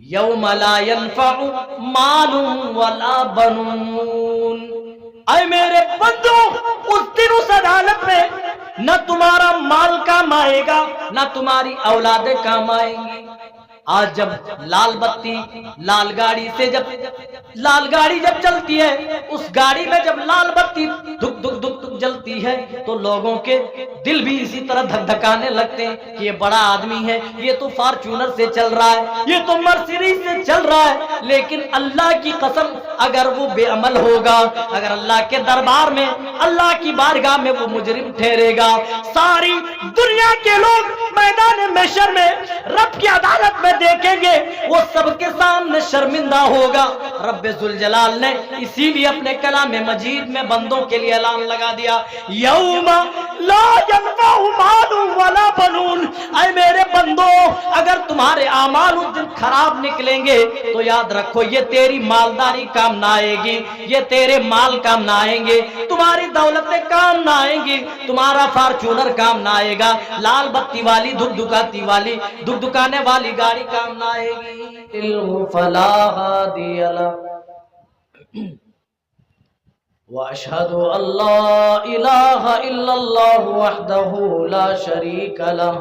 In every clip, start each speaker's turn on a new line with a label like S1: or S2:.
S1: یوم لا ينفع مال ولا بنون، اے میرے بندو اس دن اس عدالت میں نہ تمہارا مال کام آئے گا نہ تمہاری اولادیں کام آئیں گی۔ آج جب لال بتی لال گاڑی سے لال گاڑی جب چلتی ہے، اس گاڑی میں جب لال بتی دھک دھک دھک دھک جلتی ہے تو لوگوں کے دل بھی اسی طرح دھک دھکانے لگتے ہیں کہ یہ بڑا آدمی ہے، یہ تو فارچونر سے چل رہا ہے، یہ تو مرسیڈیز سے چل رہا ہے۔ لیکن اللہ کی قسم اگر وہ بے عمل ہوگا، اگر اللہ کے دربار میں اللہ کی بارگاہ میں وہ مجرم ٹھہرے گا، ساری دنیا کے لوگ میدان محشر میں رب کی عدالت میں دیکھیں گے، وہ سب کے سامنے شرمندہ ہوگا۔ رب ذوالجلال نے اسی لیے اپنے کلام مجید میں بندوں کے لیے اعلان لگا دیا، یوم لا ينفع مال ولا بنون، اے میرے بندو اگر تمہارے اعمال اس دن خراب نکلیں گے تو یاد رکھو یہ تیری مالداری کام نہ آئے گی، یہ تیرے مال کام نہ آئیں گے، تمہاری دولتیں کام نہ آئیں گی، تمہارا فارچونر کام نہ آئے گا، لال بتی والی دھک دھکاتی والی دھک دھکانے والی گاڑی کام نہ آئے گی۔ فلا ہادی له واشهد ان لا اله الا الله وحده لا شريك له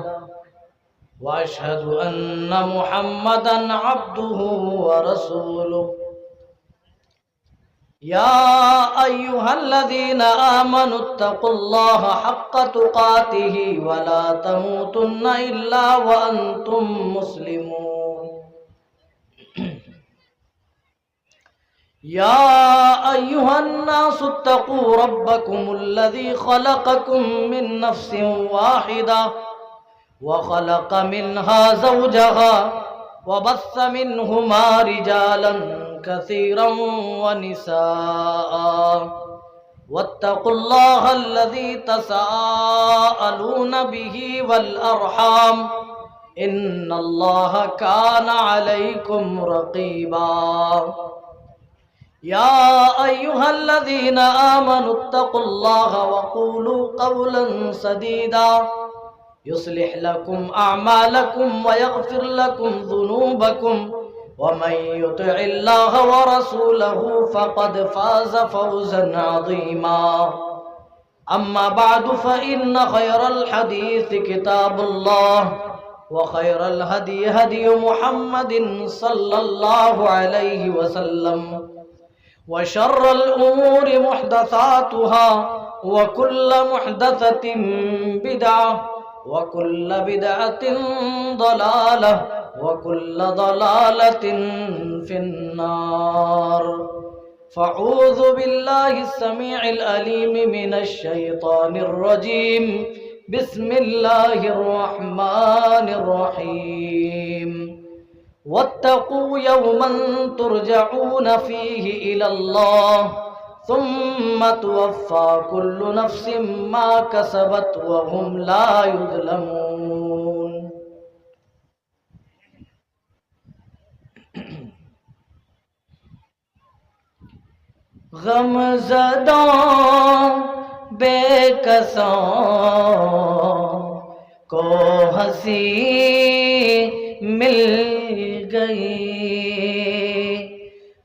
S1: واشهد ان محمدا عبده ورسوله يا ايها الذين امنوا اتقوا الله حق تقاته ولا تموتن الا وانتم مسلمون يا أيها الناس اتقوا ربكم الذي خلقكم من نفس واحدة وخلق منها زوجها وبث منهما رجالا كثيرا ونساء واتقوا الله الذي تساءلون به والأرحام إن الله كان عليكم رقيبا يا أيها الذين آمنوا اتقوا الله وقولوا قولا سديدا يصلح لكم أعمالكم ويغفر لكم ذنوبكم ومن يطع الله ورسوله فقد فاز فوزا عظيما أما بعد فإن خير الحديث كتاب الله وخير الهدي هدي محمد صلى الله عليه وسلم وشر الأمور محدثاتها وكل محدثة بدعة وكل بدعة ضلالة وكل ضلالة في النار فأعوذ بالله السميع العليم من الشيطان الرجيم بسم الله الرحمن الرحيم واتقوا يوما ترجعون فيه إلى الله ثم توفى كل نفس ما كسبت وهم لا يظلمون غم زدوں بے کسوں کو ہنسی مل گئی،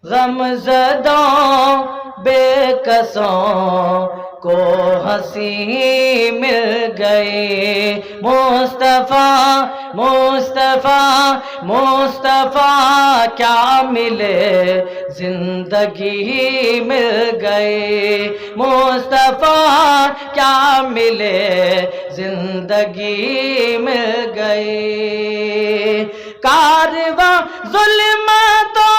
S1: غم زدوں بے کسوں کو ہنسی مل گئی، مصطفیٰ مصطفیٰ مصطفیٰ کیا ملے زندگی مل گئی، مصطفیٰ کیا ملے زندگی مل گئی، کارواں ظلمتوں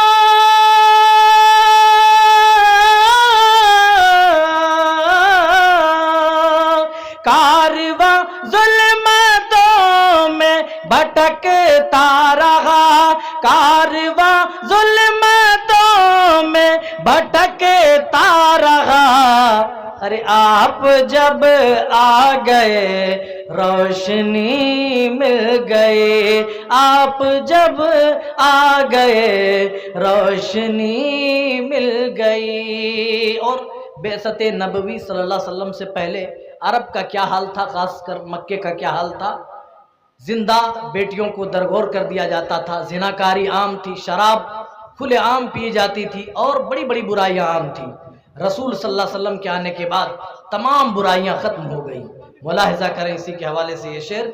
S1: کارواں ظلمتوں میں بھٹکتا رہا، کارواں ظلمتوں میں بھٹکتا رہا، ارے آپ جب آ گئے روشنی مل گئی، آپ جب آ گئے روشنی مل گئی۔ اور بعثت نبوی صلی اللہ علیہ وسلم سے پہلے عرب کا کیا حال تھا، خاص کر مکے کا کیا حال تھا؟ زندہ بیٹیوں کو درگور کر دیا جاتا تھا، زناکاری عام تھی، شراب کھلے عام پی جاتی تھی اور بڑی بڑی برائیاں عام تھی۔ رسول صلی اللہ علیہ وسلم کے آنے کے بعد تمام برائیاں ختم ہو گئی۔ ملاحظہ کریں اسی کے حوالے سے یہ شعر،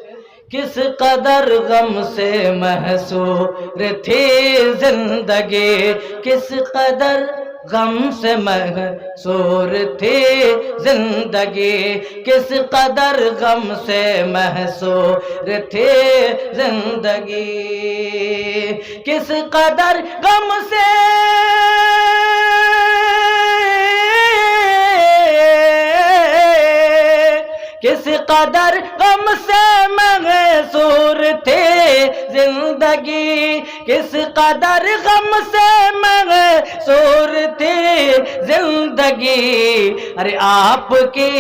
S1: کس قدر غم سے محصور تھی زندگی، کس قدر غم سے محصور تھی زندگی، کس قدر غم سے محصور تھی زندگی، کس قدر غم سے کس قدر غم سے محصور تھی زندگی، کس قدر غم سے محصور تھی زندگی، ارے آپ کی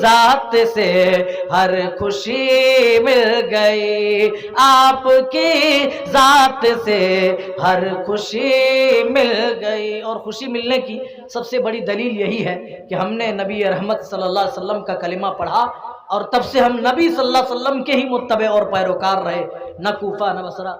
S1: ذات سے ہر خوشی مل گئی، آپ کی ذات سے ہر خوشی مل گئی۔ اور خوشی ملنے کی سب سے بڑی دلیل یہی ہے کہ ہم نے نبی رحمت صلی اللہ علیہ وسلم کا کلمہ پڑھا اور تب سے ہم نبی صلی اللہ علیہ وسلم کے ہی متبع اور پیروکار رہے، نہ کوفہ نہ بصرہ۔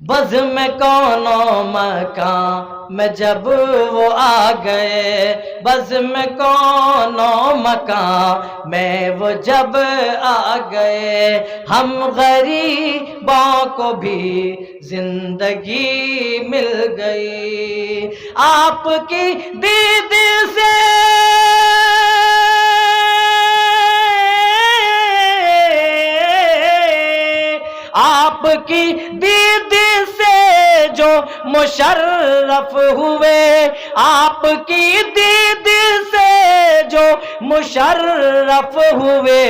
S1: بزم کون و مکان میں جب وہ آ گئے، بزم کون و مکان میں وہ جب آ گئے، ہم غریبوں کو بھی زندگی مل گئی، آپ کی دید سے آپ کی دید سے جو مشرف ہوئے، آپ کی دید سے جو مشرف ہوئے،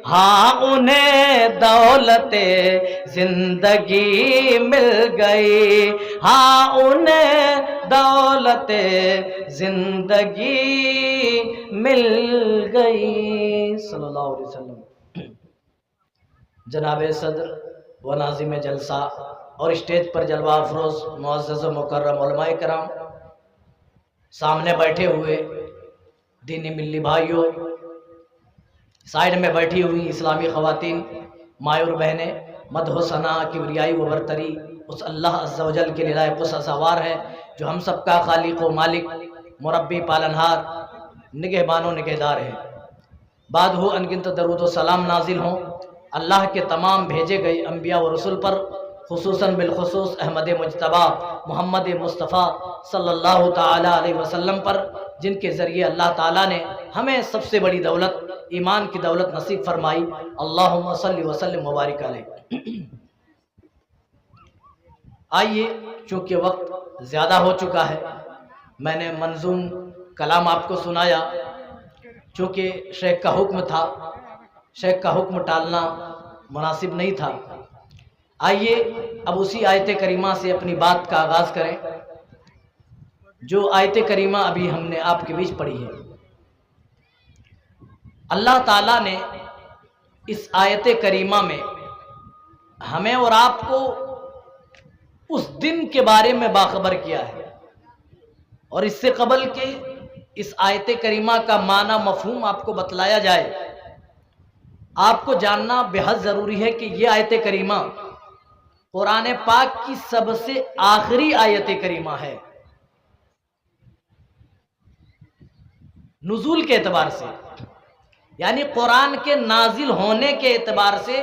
S1: ہاں انہیں دولت زندگی مل گئی، ہاں انہیں دولت زندگی مل گئی۔ صلی اللہ علیہ وسلم۔ جناب صدر و ناظم جلسہ اور اسٹیج پر جلوہ افروز معزز و مکرم علماء کرام، سامنے بیٹھے ہوئے دینی ملی بھائیوں، سائیڈ میں بیٹھی ہوئی اسلامی خواتین، مائیں اور بہنیں، مدح و ثنا، کبریائی و برتری اس اللہ عز و جل کے لیے لائق و سزاوار ہے جو ہم سب کا خالق و مالک، مربی، پالنہار، نگہبان و نگہدار ہے۔ بعد ہو انگنت درود و سلام نازل ہوں اللہ کے تمام بھیجے گئے انبیاء و رسول پر، خصوصاً بالخصوص احمد مجتبیٰ محمد مصطفیٰ صلی اللہ تعالی علیہ وسلم پر، جن کے ذریعے اللہ تعالیٰ نے ہمیں سب سے بڑی دولت ایمان کی دولت نصیب فرمائی۔ اللہم صلی وسلم مبارک علیہ۔ آئیے، چونکہ وقت زیادہ ہو چکا ہے، میں نے منظوم کلام آپ کو سنایا، چونکہ شیخ کا حکم تھا، شیخ کا حکم ٹالنا مناسب نہیں تھا۔ آئیے اب اسی آیت کریمہ سے اپنی بات کا آغاز کریں، جو آیت کریمہ ابھی ہم نے آپ کے بیچ پڑھی ہے۔ اللہ تعالیٰ نے اس آیت کریمہ میں ہمیں اور آپ کو اس دن کے بارے میں باخبر کیا ہے، اور اس سے قبل کہ اس آیت کریمہ کا معنی مفہوم آپ کو بتلایا جائے، آپ کو جاننا بے حد ضروری ہے کہ یہ آیت کریمہ قرآن پاک کی سب سے آخری آیت کریمہ ہے، نزول کے اعتبار سے، یعنی قرآن کے نازل ہونے کے اعتبار سے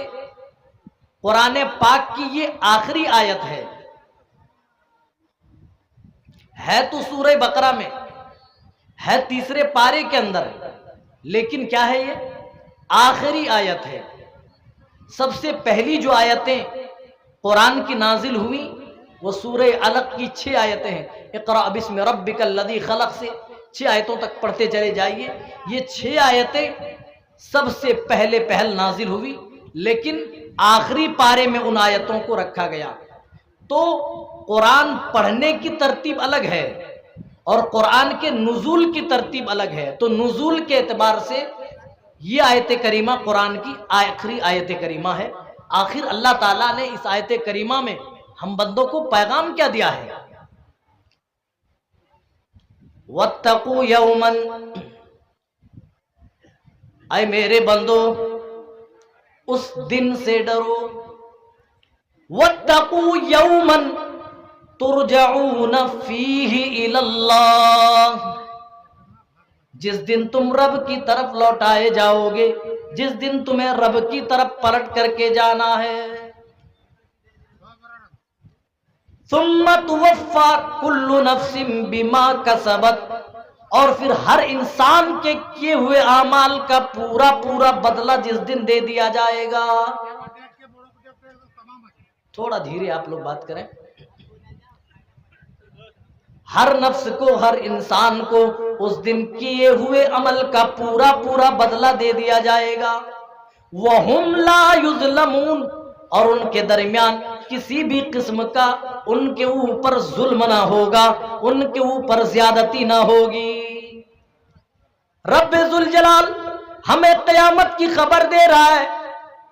S1: قرآن پاک کی یہ آخری آیت ہے تو سورہ بقرہ میں ہے، تیسرے پارے کے اندر، لیکن کیا ہے یہ آخری آیت ہے۔ سب سے پہلی جو آیتیں قرآن کی نازل ہوئی وہ سورہ علق کی 6 آیتیں ہیں، اقرأ بسم ربک الذی خلق سے 6 آیتوں تک پڑھتے چلے جائیے۔ یہ 6 آیتیں سب سے پہل نازل ہوئی، لیکن آخری پارے میں ان آیتوں کو رکھا گیا۔ تو قرآن پڑھنے کی ترتیب الگ ہے اور قرآن کے نزول کی ترتیب الگ ہے، تو نزول کے اعتبار سے یہ آیت کریمہ قرآن کی آخری آیت کریمہ ہے۔ آخر اللہ تعالیٰ نے اس آیت کریمہ میں ہم بندوں کو پیغام کیا دیا ہے؟ وَاتَّقُوا يَوْمًا، اے میرے بندو اس دن سے ڈرو، واتقوا یوما ترجعون فیہ الی اللہ، جس دن تم رب کی طرف لوٹائے جاؤ گے، جس دن تمہیں رب کی طرف پلٹ کر کے جانا ہے۔ ثم توفی کل نفس بما کسبت، اور پھر ہر انسان کے کیے ہوئے اعمال کا پورا پورا بدلہ جس دن دے دیا جائے گا۔ تھوڑا دھیرے آپ لوگ بات کریں۔ ہر نفس کو، ہر انسان کو اس دن کیے ہوئے عمل کا پورا پورا بدلہ دے دیا جائے گا۔ وَهُمْ لَا يُظْلَمُونَ، اور ان کے درمیان کسی بھی قسم کا ان کے اوپر ظلم نہ ہوگا، ان کے اوپر زیادتی نہ ہوگی۔ رب ذوالجلال ہمیں قیامت کی خبر دے رہا ہے،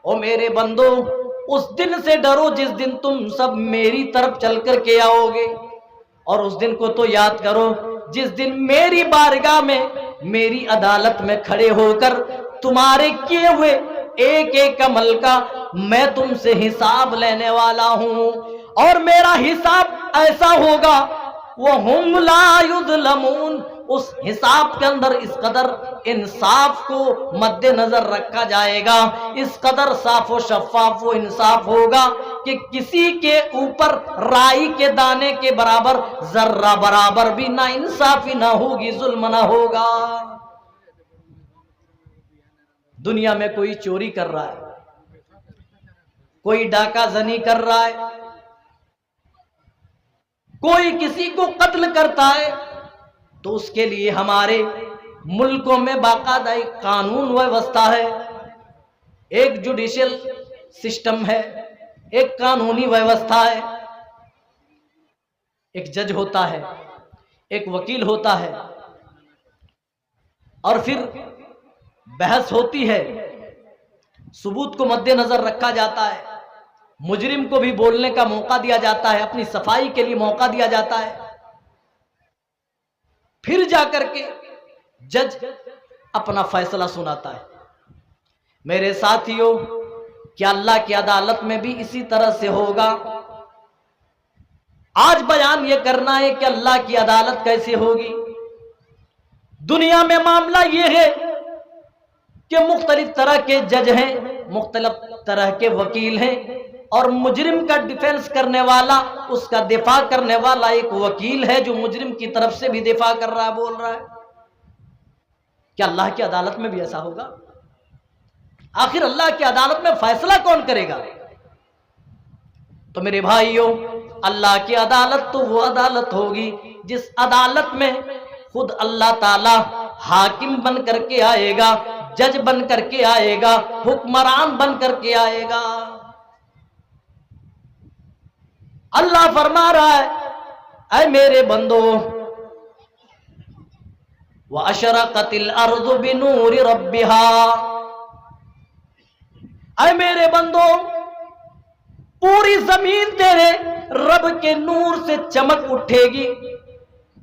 S1: او میرے بندو اس دن سے ڈرو جس دن تم سب میری طرف چل کر کے آؤ گے، اور اس دن کو تو یاد کرو جس دن میری بارگاہ میں، میری عدالت میں کھڑے ہو کر تمہارے کیے ہوئے ایک ایک عمل کا میں تم سے حساب لینے والا ہوں، اور میرا حساب ایسا ہوگا وَهُمْ لَا يُظْلَمُونَ، اس حساب کے اندر اس قدر انصاف کو مد نظر رکھا جائے گا، اس قدر صاف و شفاف و انصاف ہوگا کہ کسی کے اوپر رائی کے دانے کے برابر ذرہ برابر بھی نا انصافی نہ ہوگی، ظلم نہ ہوگا۔ دنیا میں کوئی چوری کر رہا ہے، کوئی ڈاکہ زنی کر رہا ہے، کوئی کسی کو قتل کرتا ہے، تو اس کے لیے ہمارے ملکوں میں باقاعدہ ایک قانون ویوستھا ہے، ایک جوڈیشل سسٹم ہے، ایک قانونی ویوستھا ہے، ایک جج ہوتا ہے، ایک وکیل ہوتا ہے، اور پھر بحث ہوتی ہے، ثبوت کو مد نظر رکھا جاتا ہے، مجرم کو بھی بولنے کا موقع دیا جاتا ہے، اپنی صفائی کے لیے موقع دیا جاتا ہے، پھر جا کر کے جج اپنا فیصلہ سناتا ہے۔ میرے ساتھیوں، کیا اللہ کی عدالت میں بھی اسی طرح سے ہوگا؟ آج بیان یہ کرنا ہے کہ اللہ کی عدالت کیسے ہوگی۔ دنیا میں معاملہ یہ ہے کہ مختلف طرح کے جج ہیں، مختلف طرح کے وکیل ہیں، اور مجرم کا ڈیفنس کرنے والا، اس کا دفاع کرنے والا ایک وکیل ہے جو مجرم کی طرف سے بھی دفاع کر رہا ہے، بول رہا ہے۔ کیا اللہ کی عدالت میں بھی ایسا ہوگا؟ آخر اللہ کی عدالت میں فیصلہ کون کرے گا؟ تو میرے بھائیوں، اللہ کی عدالت تو وہ عدالت ہوگی جس عدالت میں خود اللہ تعالی حاکم بن کر کے آئے گا، جج بن کر کے آئے گا، حکمران بن کر کے آئے گا۔ اللہ فرما رہا ہے، اے میرے بندو، وَأَشْرَقَتِ الْأَرْضُ بِنُورِ رَبِّهَا، اے میرے بندو پوری زمین تیرے رب کے نور سے چمک اٹھے گی،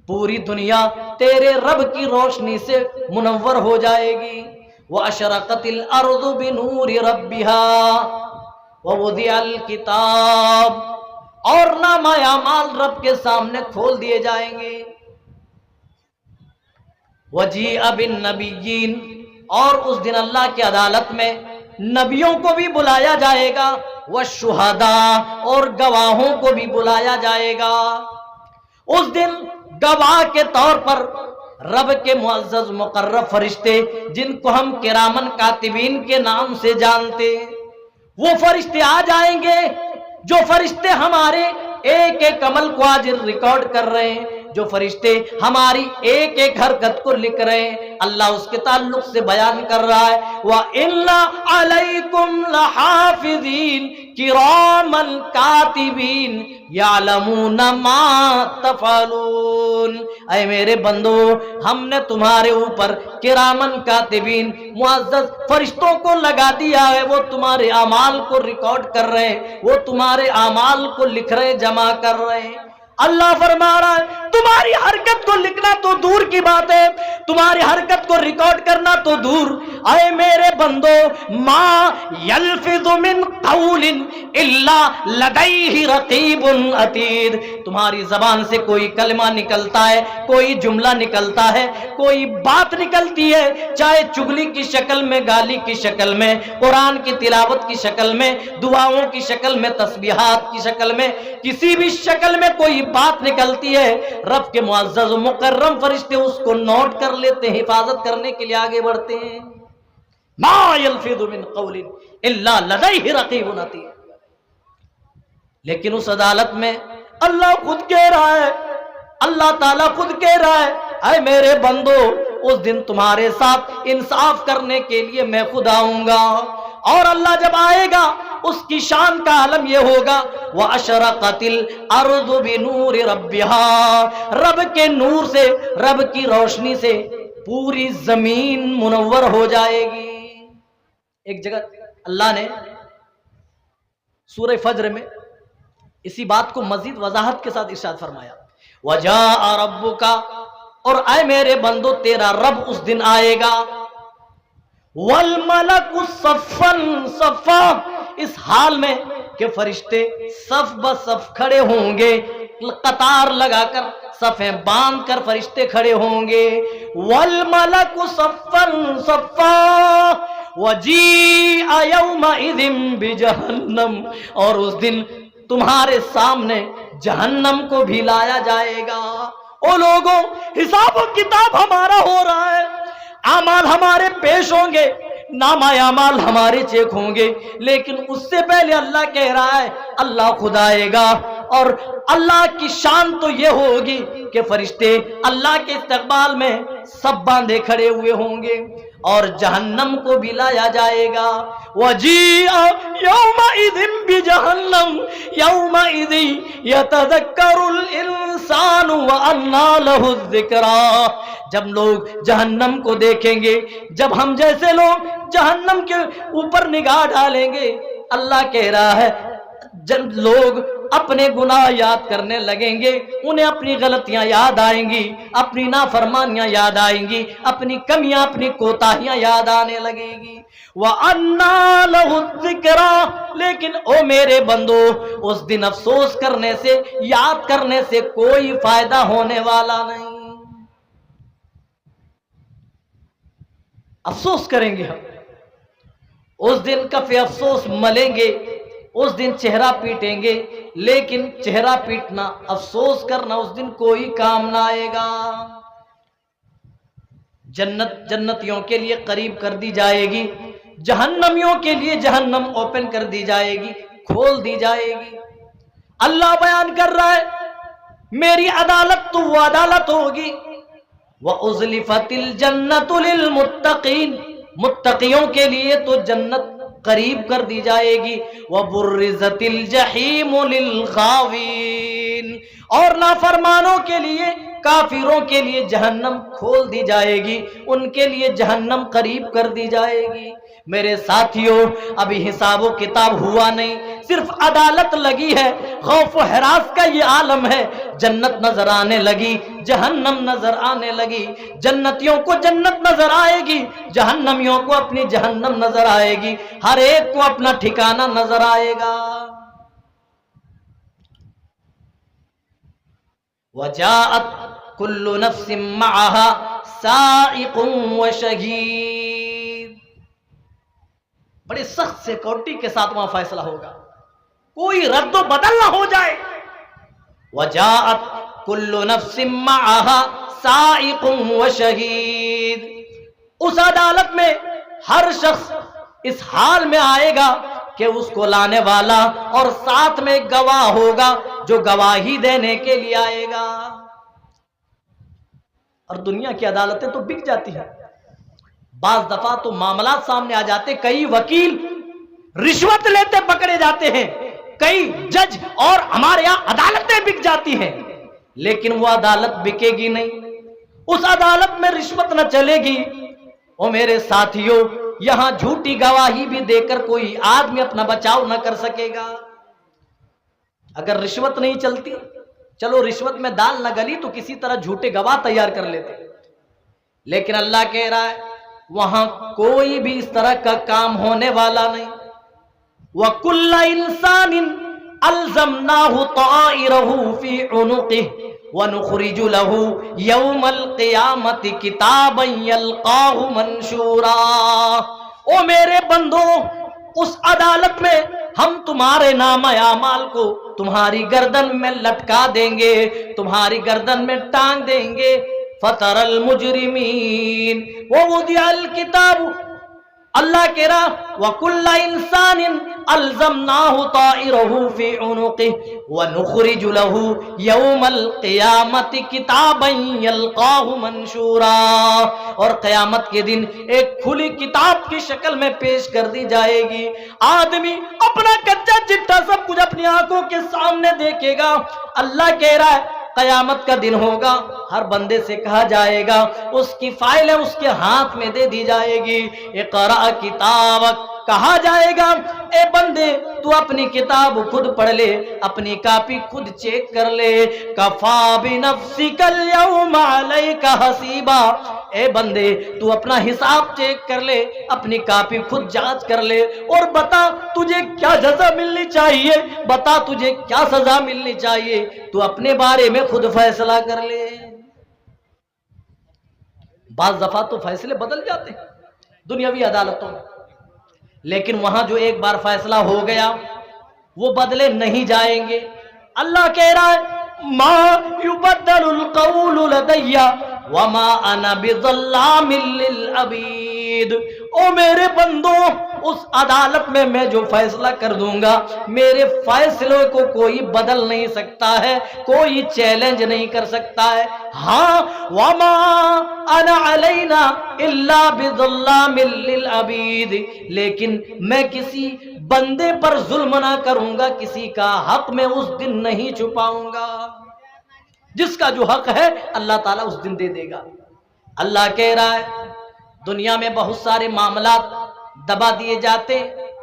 S1: پوری دنیا تیرے رب کی روشنی سے منور ہو جائے گی۔ وَأَشْرَقَتِ الْأَرْضُ بِنُورِ رَبِّهَا وَوُضِعَ الْكِتَابُ، اور نامہ اعمال رب کے سامنے کھول دیے جائیں گے۔ وَجِيءَ بِالنَّبِيِّينَ، اور اس دن اللہ کی عدالت میں نبیوں کو بھی بلایا جائے گا، وَالشُّهَدَاء، اور گواہوں کو بھی بلایا جائے گا۔ اس دن گواہ کے طور پر رب کے معزز مقرب فرشتے، جن کو ہم کرامن کاتبین کے نام سے جانتے، وہ فرشتے آ جائیں گے، جو فرشتے ہمارے ایک ایک عمل کو آج ریکارڈ کر رہے ہیں، جو فرشتے ہماری ایک ایک حرکت کو لکھ رہے ہیں۔ اللہ اس کے تعلق سے بیان کر رہا ہے، وَإِنَّ عَلَيْكُمْ لَحَافِظِينَ كِرَامًا كَاتِبِينَ يَعْلَمُونَ مَا تَفْعَلُونَ، اے میرے بندو، ہم نے تمہارے اوپر کرامن کاتبین، معزز فرشتوں کو لگا دیا ہے، وہ تمہارے اعمال کو ریکارڈ کر رہے ہیں، وہ تمہارے اعمال کو لکھ رہے، جمع کر رہے ہیں۔ اللہ فرما رہا ہے تمہاری حرکت کو لکھنا تو دور کی بات ہے، تمہاری حرکت کو ریکارڈ کرنا تو دور، اے میرے بندو ما یلفظ من قول الا لدیہ رقیب عتید، تمہاری زبان سے کوئی کلمہ نکلتا ہے، کوئی جملہ نکلتا ہے، کوئی بات نکلتی ہے، چاہے چگلی کی شکل میں، گالی کی شکل میں، قرآن کی تلاوت کی شکل میں، دعاؤں کی شکل میں، تسبیحات کی شکل میں، کسی بھی شکل میں کوئی بات نکلتی ہے، رب کے معزز و مکرم فرشتے اس کو نوٹ کر لیتے ہیں، حفاظت کرنے کے لیے آگے بڑھتے ہیں۔ ما یلفظ من قول الا لدیہ رقیب عتید، لیکن اس عدالت میں اللہ خود کہہ رہا ہے، اللہ تعالیٰ خود کہہ رہا ہے اے میرے بندو اس دن تمہارے ساتھ انصاف کرنے کے لیے میں خود آؤں گا، اور اللہ جب آئے گا اس کی شان کا عالم یہ ہوگا وَأَشْرَقَتِ الْأَرْضُ بِنُورِ رَبِّهَا، رب کے نور سے، رب کی روشنی سے پوری زمین منور ہو جائے گی۔ ایک جگہ اللہ نے سورہ فجر میں اسی بات کو مزید وضاحت کے ساتھ ارشاد فرمایا وَجَاءَ رَبُّكَ، اور اے میرے بندو تیرا رب اس دن آئے گا، وَالْمَلَكُ صَفًّا صَفًّا، اس حال میں کہ فرشتے صف بصف کھڑے ہوں گے، قطار لگا کر صفیں باندھ کر فرشتے کھڑے ہوں گے، وَالْمَلَكُ صَفًّا صَفًّا وَجِيءَ يَوْمَئِذٍ بِجَهَنَّمَ، اور اس دن تمہارے سامنے جہنم کو بھی لایا جائے گا۔ او لوگوں، حساب و کتاب ہمارا ہو رہا ہے، اعمال ہمارے پیش ہوں گے، نامہ اعمال ہمارے چیک ہوں گے، لیکن اس سے پہلے اللہ کہہ رہا ہے اللہ خود آئے گا، اور اللہ کی شان تو یہ ہوگی کہ فرشتے اللہ کے استقبال میں سب باندھے کھڑے ہوئے ہوں گے، اور جہنم کو بھی لایا جائے گا۔ وَجِيءَ يَوْمَئِذٍ بِجَهَنَّمَ يَوْمَئِذٍ يَتَذَكَّرُ الْإِنسَانُ وَأَنَّىٰ لَهُ الذِّكْرَىٰ، جب لوگ جہنم کو دیکھیں گے، جب ہم جیسے لوگ جہنم کے اوپر نگاہ ڈالیں گے، اللہ کہہ رہا ہے جب لوگ اپنے گناہ یاد کرنے لگیں گے، انہیں اپنی غلطیاں یاد آئیں گی، اپنی نافرمانیاں یاد آئیں گی، اپنی کمیاں، اپنی کوتاہیاں یاد آنے لگیں گی۔ وَأَنَّىٰ لَهُ الذِّكْرَىٰ، لیکن او میرے بندو اس دن افسوس کرنے سے، یاد کرنے سے کوئی فائدہ ہونے والا نہیں۔ افسوس کریں گے ہم، اس دن کف افسوس ملیں گے، اس دن چہرہ پیٹیں گے، لیکن چہرہ پیٹنا، افسوس کرنا اس دن کوئی کام نہ آئے گا۔ جنت جنتیوں کے لیے قریب کر دی جائے گی، جہنمیوں کے لیے جہنم اوپن کر دی جائے گی، کھول دی جائے گی۔ اللہ بیان کر رہا ہے میری عدالت تو وہ عدالت ہوگی وَأُزْلِفَتِ الْجَنَّةُ لِلْمُتَّقِينَ، متقیوں کے لیے تو جنت قریب کر دی جائے گی، وَبُرِّزَتِ الْجَحِيمُ لِلْغَاوِينَ، اور نافرمانوں کے لیے، کافروں کے لیے جہنم کھول دی جائے گی، ان کے لیے جہنم قریب کر دی جائے گی۔ میرے ساتھیوں، ابھی حساب و کتاب ہوا نہیں، صرف عدالت لگی ہے، خوف و ہراس کا یہ عالم ہے۔ جنت نظر آنے لگی، جہنم نظر آنے لگی، جنتیوں کو جنت نظر آئے گی، جہنمیوں کو اپنی جہنم نظر آئے گی، ہر ایک کو اپنا ٹھکانہ نظر آئے گا۔ وَجَاءَتْ كُلُّ نَفْسٍ مَّعَهَا سَائِقٌ وَشَهِيدٌ، بڑے سخت سیکورٹی کے ساتھ وہاں فیصلہ ہوگا، کوئی رد و بدل نہ ہو جائے۔ وَجَاءَتْ كُلُّ نَفْسٍ مَّعَهَا سَائِقٌ وَشَهِيدٌ، اس عدالت میں ہر شخص اس حال میں آئے گا کہ اس کو لانے والا اور ساتھ میں گواہ ہوگا جو گواہی دینے کے لیے آئے گا۔ اور دنیا کی عدالتیں تو بک جاتی ہیں، بعض دفعہ تو معاملات سامنے آ جاتے، کئی وکیل رشوت لیتے پکڑے جاتے ہیں، کئی جج اور ہمارے یہاں عدالتیں بک جاتی ہیں، لیکن وہ عدالت بکے گی نہیں، اس عدالت میں رشوت نہ چلے گی۔ اور میرے ساتھیوں، یہاں جھوٹی گواہی بھی دے کر کوئی آدمی اپنا بچاؤ نہ کر سکے گا۔ اگر رشوت نہیں چلتی چلو رشوت میں دال نہ گلی تو کسی طرح جھوٹے گواہ تیار کر لیتے، لیکن اللہ کہہ رہا ہے وہاں کوئی بھی اس طرح کا کام ہونے والا نہیں۔ وَكُلَّ إِنسَانٍ أَلْزَمْنَاهُ طَائِرَهُ فِي عُنُقِهِ وَنُخْرِجُ لَهُ يَوْمَ الْقِيَامَةِ كِتَابًا يَلْقَاهُ مَنشُورًا۔ او میرے بندو، اس عدالت میں ہم تمہارے نامہ اعمال کو تمہاری گردن میں لٹکا دیں گے، تمہاری گردن میں ٹانگ دیں گے۔ فَتَرَى الْمُجْرِمِينَ وَوُضِعَ الْكِتَابُ، اللہ کہہ رہا وَكُلَّ إِنسَانٍ أَلْزَمْنَاهُ طَائِرَهُ فِي عُنُقِهِ وَنُخْرِجُ لَهُ يَوْمَ الْقِيَامَةِ كِتَابًا يَلْقَاهُ مَنشُورًا، اور قیامت کے دن ایک کھلی کتاب کی شکل میں پیش کر دی جائے گی۔ آدمی اپنا کچا چٹا سب کچھ اپنی آنکھوں کے سامنے دیکھے گا۔ اللہ کہہ رہا ہے قیامت کا دن ہوگا، ہر بندے سے کہا جائے گا، اس کی فائلیں اس کے ہاتھ میں دے دی جائے گی۔ اقرأ کتابک، کہا جائے گا اے بندے تو اپنی کتاب خود پڑھ لے، اپنی کاپی خود چیک کر لے۔ کفا بنفسک اليوم علیک حسیبا، اے بندے تو اپنا حساب چیک کر لے، اپنی کاپی خود جانچ کر لے، اور بتا تجھے کیا جزا ملنی چاہیے، بتا تجھے کیا سزا ملنی چاہیے، تو اپنے بارے میں خود فیصلہ کر لے۔ بعض دفعہ تو فیصلے بدل جاتے ہیں دنیاوی عدالتوں میں، لیکن وہاں جو ایک بار فیصلہ ہو گیا وہ بدلے نہیں جائیں گے۔ اللہ کہہ رہا ہے ما یبدل القول لدی وما انا بظلام للعبید، او میرے بندو اس عدالت میں جو فیصلہ کر دوں گا، میرے فیصلوں کو کوئی بدل نہیں سکتا ہے، کوئی چیلنج نہیں کر سکتا ہے۔ ہاں وما انا علینا الا بظلام للعبید، لیکن میں کسی بندے پر ظلم نہ کروں گا، کسی کا حق میں اس دن نہیں چھپاؤں گا، جس کا جو حق ہے اللہ تعالیٰ اس دن دے دے گا۔ اللہ کہہ رہا ہے دنیا میں بہت سارے معاملات دبا دیے جاتے،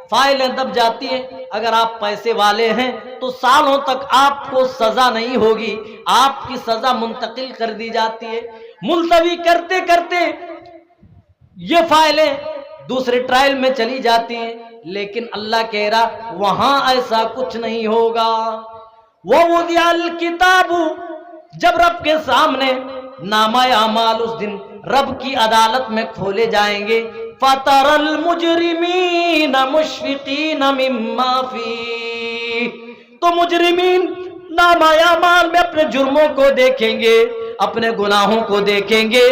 S1: فائلیں دب جاتی ہیں، اگر آپ پیسے والے ہیں تو سالوں تک آپ کو سزا نہیں ہوگی، آپ کی سزا منتقل کر دی جاتی ہے، ملتوی کرتے کرتے یہ فائلیں دوسرے ٹرائل میں چلی جاتی ہیں، لیکن اللہ کہہ رہا وہاں ایسا کچھ نہیں ہوگا۔ وَوُضِعَ الْكِتَابُ، جب رب کے سامنے نامہ اعمال اس دن رب کی عدالت میں کھولے جائیں گے، فَتَرَى الْمُجْرِمِينَ مُشْفِقِينَ مِمَّا فِيهِ، تو مجرمین نامہ اعمال میں اپنے جرموں کو دیکھیں گے، اپنے گناہوں کو دیکھیں گے،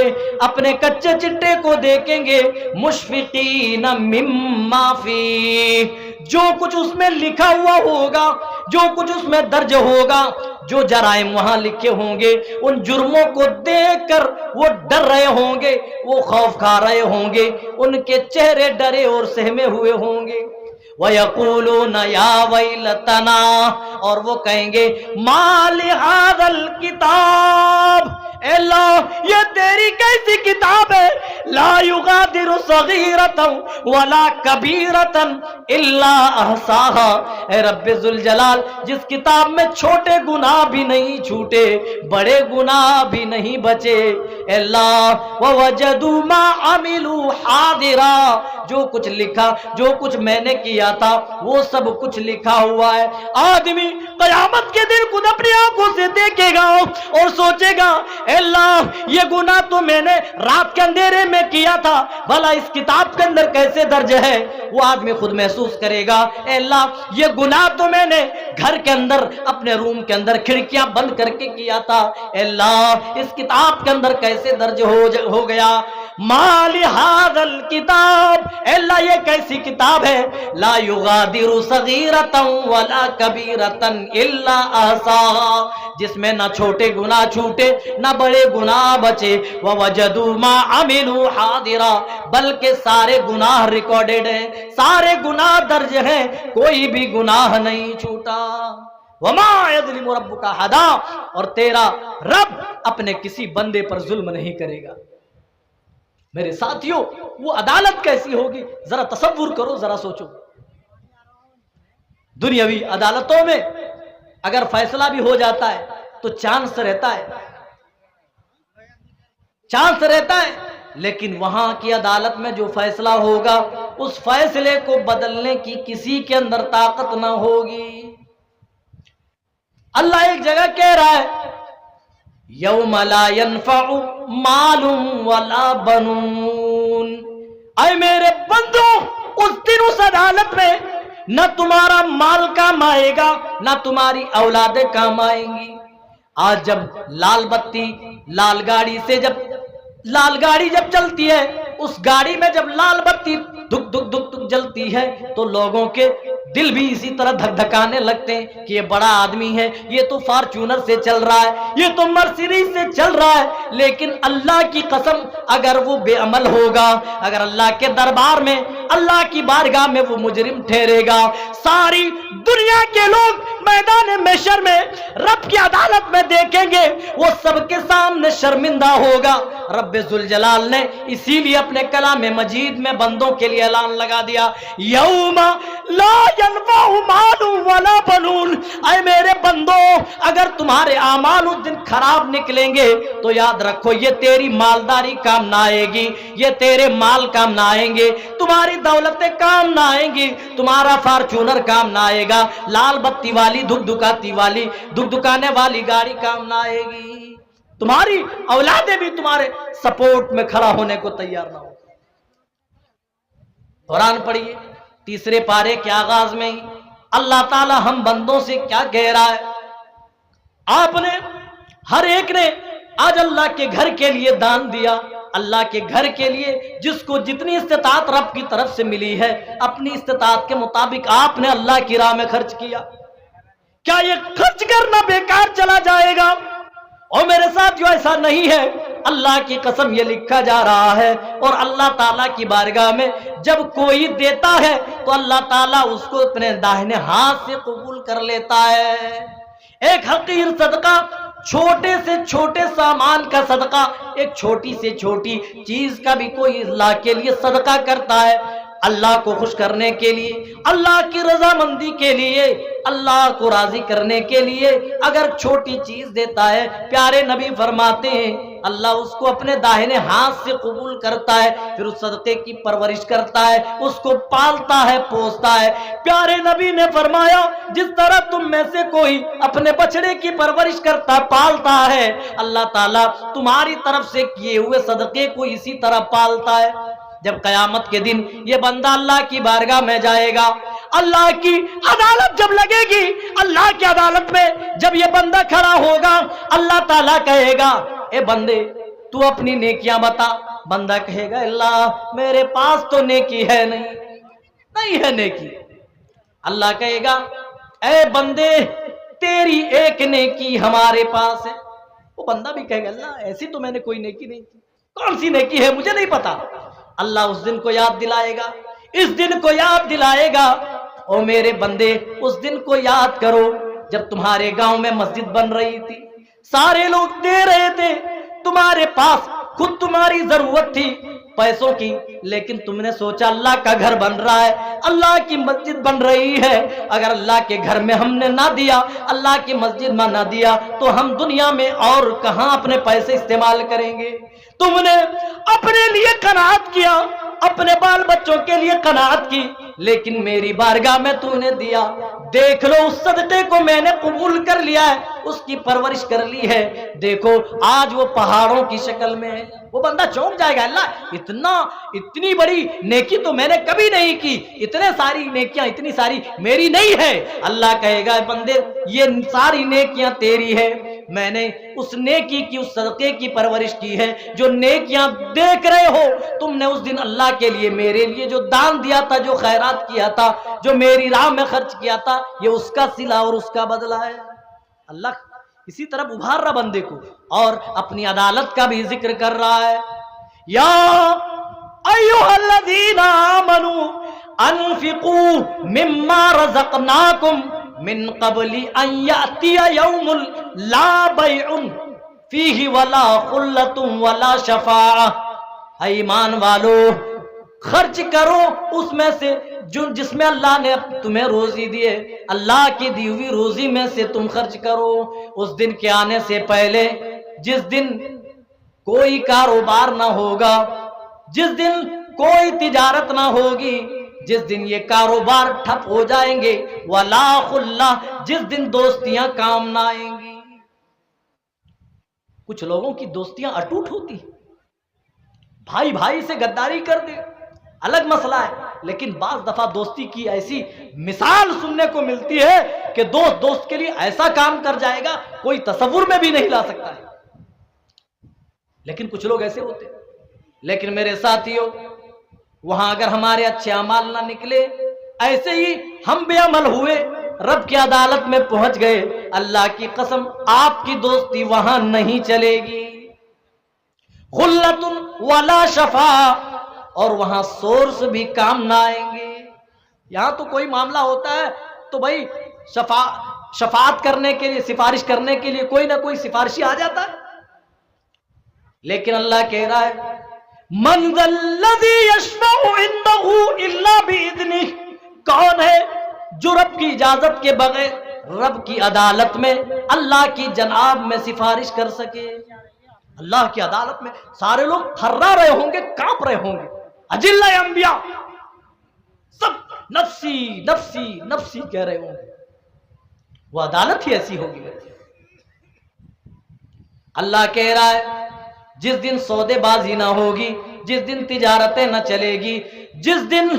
S1: اپنے کچے چٹے کو دیکھیں گے، مشفقین مما فیہ، جو کچھ اس میں لکھا ہوا ہوگا، جو کچھ اس میں درج ہوگا، جو جرائم وہاں لکھے ہوں گے، ان جرموں کو دیکھ کر وہ ڈر رہے ہوں گے، وہ خوف کھا رہے ہوں گے، ان کے چہرے ڈرے اور سہمے ہوئے ہوں گے۔ وَيَقُولُونَ يَا وَيْلَتَنَا، اور وہ کہیں گے مَا لِهَذَا الْكِتَابِ، اے اللہ یہ تیری کیسی کتاب ہے، لا یغادر صغیرة ولا کبیرة الا احصاها، اے رب ذوالجلال جس کتاب میں چھوٹے گناہ بھی نہیں چھوٹے، بڑے گناہ بھی نہیں بچے، اے اللہ وَوَجَدُوا مَا عَمِلُوا حَاضِرًا، جو کچھ لکھا، جو کچھ میں نے کیا تھا وہ سب کچھ لکھا ہوا ہے۔ آدمی قیامت کے دن خود اپنی آنکھوں سے دیکھے گا اور سوچے گا اے اللہ یہ گناہ تو میں نے رات کے اندھیرے میں کیا تھا، بھلا اس کتاب کے اندر کیسے درج ہے؟ وہ آدمی خود محسوس کرے گا اے اللہ یہ گناہ تو میں نے گھر کے اندر اپنے روم کے اندر کھڑکیاں بند کر کے کیا تھا، اے اللہ اس کتاب کے اندر کیسے درج ہو گیا؟ مَا لِهَذَا الْكِتَابِ، اے اللہ یہ کیسی کتاب ہے، لا یغادر صغیرة ولا کبیرة الا احصاها، جس میں نہ چھوٹے گناہ چھوٹے نہ بڑے گناہ بچے، وَوَجَدُوا مَا عَمِلُوا حَاضِرًا، بلکہ سارے گناہ ریکارڈڈ ہیں، سارے گناہ درج ہیں، کوئی بھی گناہ نہیں چھوٹا۔ وَمَا يَظْلِمُ رَبُّكَ أَحَدًا، اور تیرا رب اپنے کسی بندے پر ظلم نہیں کرے گا۔ میرے ساتھیوں وہ عدالت کیسی ہوگی ذرا تصور کرو، ذرا سوچو۔ دنیاوی عدالتوں میں اگر فیصلہ بھی ہو جاتا ہے تو چانس رہتا ہے، چانس رہتا ہے، لیکن وہاں کی عدالت میں جو فیصلہ ہوگا اس فیصلے کو بدلنے کی کسی کے اندر طاقت نہ ہوگی۔ اللہ ایک جگہ کہہ رہا ہے یوم لا ينفع مال ولا بنون، اے میرے بندو اس دن اس عدالت میں نہ تمہارا مال کام آئے گا نہ تمہاری اولادیں کام آئیں گی۔ آج جب لال بتی لال گاڑی سے لال گاڑی جب چلتی ہے، اس گاڑی میں جب لال بتی دھک دھک دھک دھک جلتی ہے تو لوگوں کے دل بھی اسی طرح دھک دھکانے لگتے ہیں کہ یہ بڑا آدمی ہے، یہ تو فارچونر سے چل رہا ہے، یہ تو مرسیڈیز سے چل رہا ہے۔ لیکن اللہ کی قسم اگر وہ بے عمل ہوگا، اگر اللہ کے دربار میں اللہ کی بارگاہ میں وہ مجرم ٹھہرے گا، ساری دنیا کے لوگ میدان محشر میں رب کی عدالت میں دیکھیں گے، وہ سب کے سامنے شرمندہ ہوگا۔ رب ذوالجلال نے اسی لیے اپنے کلام مجید میں بندوں کے لیے اعلان لگا دیا یوم لا ينفع مال ولا بنون، اے میرے بندو اگر تمہارے اعمال اس دن خراب نکلیں گے تو یاد رکھو یہ تیری مالداری کام نہ آئے گی، یہ تیرے مال کام نہ آئیں گے، تمہاری دولتیں کام نہ آئیں گی، تمہارا فارچونر کام نہ آئے گا، لال بتی والی دھک دھکاتی والی دھک دھکانے والی گاڑی کام نہ آئے گی، تمہاری اولادیں بھی تمہارے سپورٹ میں کھڑا ہونے کو تیار نہ ہو۔ قرآن پڑھیے تیسرے پارے کے آغاز میں ہی اللہ تعالی ہم بندوں سے کیا کہہ رہا ہے؟ آپ نے ہر ایک نے آج اللہ کے گھر کے لیے دان دیا، اللہ کے گھر کے لیے جس کو جتنی استطاعت رب کی طرف سے ملی ہے اپنی استطاعت کے مطابق آپ نے اللہ کی راہ میں خرچ کیا۔ کیا یہ خرچ کرنا بیکار چلا جائے گا؟ اور میرے ساتھ جو ایسا نہیں ہے، اللہ کی قسم یہ لکھا جا رہا ہے، اور اللہ تعالیٰ کی بارگاہ میں جب کوئی دیتا ہے تو اللہ تعالیٰ اس کو اپنے داہنے ہاتھ سے قبول کر لیتا ہے۔ ایک حقیر صدقہ، چھوٹے سے چھوٹے سامان کا صدقہ، ایک چھوٹی سے چھوٹی چیز کا بھی کوئی اللہ کے لیے صدقہ کرتا ہے، اللہ کو خوش کرنے کے لیے، اللہ کی رضامندی کے لیے، اللہ کو راضی کرنے کے لیے اگر چھوٹی چیز دیتا ہے، پیارے نبی فرماتے ہیں اللہ اس کو اپنے داہنے ہاتھ سے قبول کرتا ہے، پھر اس صدقے کی پرورش کرتا ہے، اس کو پالتا ہے، پوستا ہے۔ پیارے نبی نے فرمایا جس طرح تم میں سے کوئی اپنے بچڑے کی پرورش کرتا پالتا ہے، اللہ تعالیٰ تمہاری طرف سے کیے ہوئے صدقے کو اسی طرح پالتا ہے۔ جب قیامت کے دن یہ بندہ اللہ کی بارگاہ میں جائے گا، اللہ کی عدالت جب لگے گی، اللہ کی عدالت میں جب یہ بندہ کھڑا ہوگا، اللہ تعالیٰ کہے گا اے بندے تو اپنی نیکیاں بتا۔ بندہ کہے گا اللہ میرے پاس تو نیکی ہے نہیں ہے نیکی۔ اللہ کہے گا اے بندے تیری ایک نیکی ہمارے پاس ہے۔ وہ بندہ بھی کہے گا اللہ ایسی تو میں نے کوئی نیکی نہیں کی، کون سی نیکی ہے مجھے نہیں پتا۔ اللہ اس دن کو یاد دلائے گا، اس دن کو یاد دلائے گا، او میرے بندے اس دن کو یاد کرو جب تمہارے گاؤں میں مسجد بن رہی تھی، سارے لوگ دے رہے تھے، تمہارے پاس خود تمہاری ضرورت تھی پیسوں کی، لیکن تم نے سوچا اللہ کا گھر بن رہا ہے، اللہ کی مسجد بن رہی ہے، اگر اللہ کے گھر میں ہم نے نہ دیا، اللہ کی مسجد میں نہ دیا تو ہم دنیا میں اور کہاں اپنے پیسے استعمال کریں گے؟ تم نے اپنے لیے قناعت کیا، اپنے بال بچوں کے لیے قناعت کی، لیکن میری بارگاہ میں تو نے دیا، دیکھ لو اس صدقے کو میں نے قبول کر لیا ہے، اس کی پرورش کر لی ہے، دیکھو آج وہ پہاڑوں کی شکل میں ہے۔ وہ بندہ چونک جائے گا اللہ اتنی بڑی نیکی تو میں نے کبھی نہیں کی، اتنے ساری نیکیاں اتنی ساری میری نہیں ہے۔ اللہ کہے گا بندے یہ ساری نیکیاں تیری ہے، میں نے اس نیکی کی اس صدقے کی پرورش کی ہے، جو نیکیاں دیکھ رہے ہو تم نے اس دن اللہ کے لیے میرے لیے جو دان دیا تھا، جو خیرات کیا تھا، جو میری راہ میں خرچ کیا تھا، یہ اس کا صلہ اور اس کا بدلہ ہے۔ اللہ اسی طرح ابھار رہا بندے کو اور اپنی عدالت کا بھی ذکر کر رہا ہے، یا ایھا الذین آمنوا انفقوا مما رزقناکم من قبل ان یأتی یوم لا بیع فیہ ولا خلۃ ولا شفاعہ۔ اے ایمان والو خرچ کرو اس میں سے جس میں اللہ نے تمہیں روزی دی ہے، اللہ کی دی ہوئی روزی میں سے تم خرچ کرو۔ اس دن کے آنے سے پہلے، جس دن کوئی کاروبار نہ ہوگا، جس دن کوئی تجارت نہ ہوگی، جس دن یہ کاروبار ٹھپ ہو جائیں گے، ولا خلہ، جس دن دوستیاں کام نہ آئیں گی۔ کچھ لوگوں کی دوستیاں اٹوٹ ہوتی، بھائی بھائی سے غداری کر دے، الگ مسئلہ ہے، لیکن بعض دفعہ دوستی کی ایسی مثال سننے کو ملتی ہے کہ دوست دوست کے لیے ایسا کام کر جائے گا کوئی تصور میں بھی نہیں لا سکتا ہے، لیکن کچھ لوگ ایسے ہوتے ہیں۔ لیکن میرے ساتھیوں، وہاں اگر ہمارے اچھے اعمال نہ نکلے، ایسے ہی ہم بے عمل ہوئے، رب کی عدالت میں پہنچ گئے، اللہ کی قسم آپ کی دوستی وہاں نہیں چلے گی۔ خلۃ ولا شفاء، اور وہاں سورس بھی کام نہ آئیں گے۔ یہاں تو کوئی معاملہ ہوتا ہے تو بھائی شفاعت کرنے کے لیے، سفارش کرنے کے لیے کوئی نہ کوئی سفارشی آ جاتا ہے، لیکن اللہ کہہ رہا ہے من ذا الذی یشفع عنده الا باذنہ، کون ہے جو رب کی اجازت کے بغیر رب کی عدالت میں، اللہ کی جناب میں سفارش کر سکے؟ اللہ کی عدالت میں سارے لوگ تھرا رہے ہوں گے، کانپ رہے ہوں گے، اجلہ انبیاء سب نفسی نفسی نفسی کہہ رہے ہوں گے، وہ عدالت ہی ایسی ہوگی۔ اللہ کہہ رہا ہے جس دن سودے بازی نہ ہوگی، جس دن تجارتیں نہ چلے گی، جس دن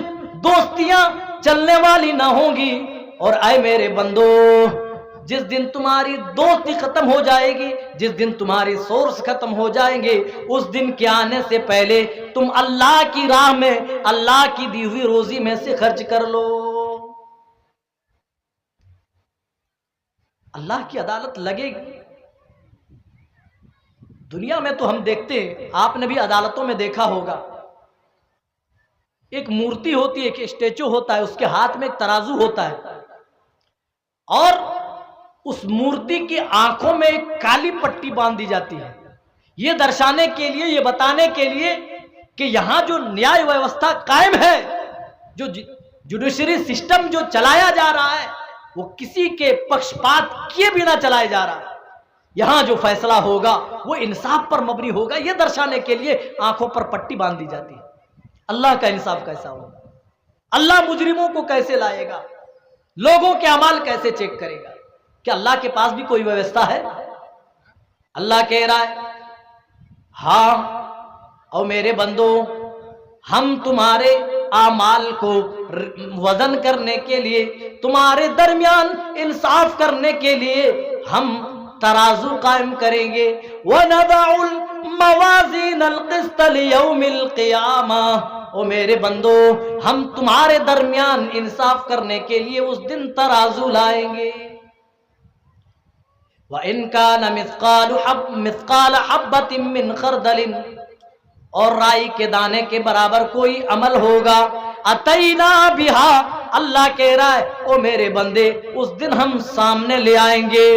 S1: دوستیاں چلنے والی نہ ہوں گی، اور اے میرے بندو جس دن تمہاری دوستی ختم ہو جائے گی، جس دن تمہاری سورس ختم ہو جائیں گے، اس دن کے آنے سے پہلے تم اللہ کی راہ میں، اللہ کی دی ہوئی روزی میں سے خرچ کر لو۔ اللہ کی عدالت لگے گی۔ دنیا میں تو ہم دیکھتے ہیں، آپ نے بھی عدالتوں میں دیکھا ہوگا، ایک مورتی ہوتی ہے، ایک اسٹیچو ہوتا ہے، اس کے ہاتھ میں ایک ترازو ہوتا ہے، اور اس مورتی کی آنکھوں میں ایک کالی پٹی باندھ دی جاتی ہے، یہ درشانے کے لیے، یہ بتانے کے لیے کہ یہاں جو نیائے ویوستھا قائم ہے، جو جوڈیشری سسٹم جو چلایا جا رہا ہے، وہ کسی کے پکشپات کیے بنا چلایا جا رہا ہے، یہاں جو فیصلہ ہوگا وہ انصاف پر مبنی ہوگا، یہ درشانے کے لیے آنکھوں پر پٹی باندھ دی جاتی ہے۔ اللہ کا انصاف کیسا ہوگا؟ اللہ مجرموں کو کیسے لائے گا؟ لوگوں کے اعمال کیسے چیک کرے گا؟ کیا اللہ کے پاس بھی کوئی ویوستھا ہے؟ اللہ کہہ رہا ہے ہاں او میرے بندو، ہم تمہارے اعمال کو وزن کرنے کے لیے، تمہارے درمیان انصاف کرنے کے لیے ہم ترازو قائم کریں گے۔ وَنَضَعُ الْمَوَازِينَ الْقِسْطَ لِيَوْمِ الْقِيَامَةِ، او میرے بندو ہم تمہارے درمیان انصاف کرنے کے لیے اس دن ترازو لائیں گے۔ وَإِنْ كَانَ مِثْقَالَ حَبَّةٍ مِّنْ خَرْدَلٍ، اور رائی کے دانے کے برابر کوئی عمل ہوگا، أَتَيْنَا بِهَا، اللہ کہہ رہا ہے او میرے بندے اس دن ہم سامنے لے آئیں گے،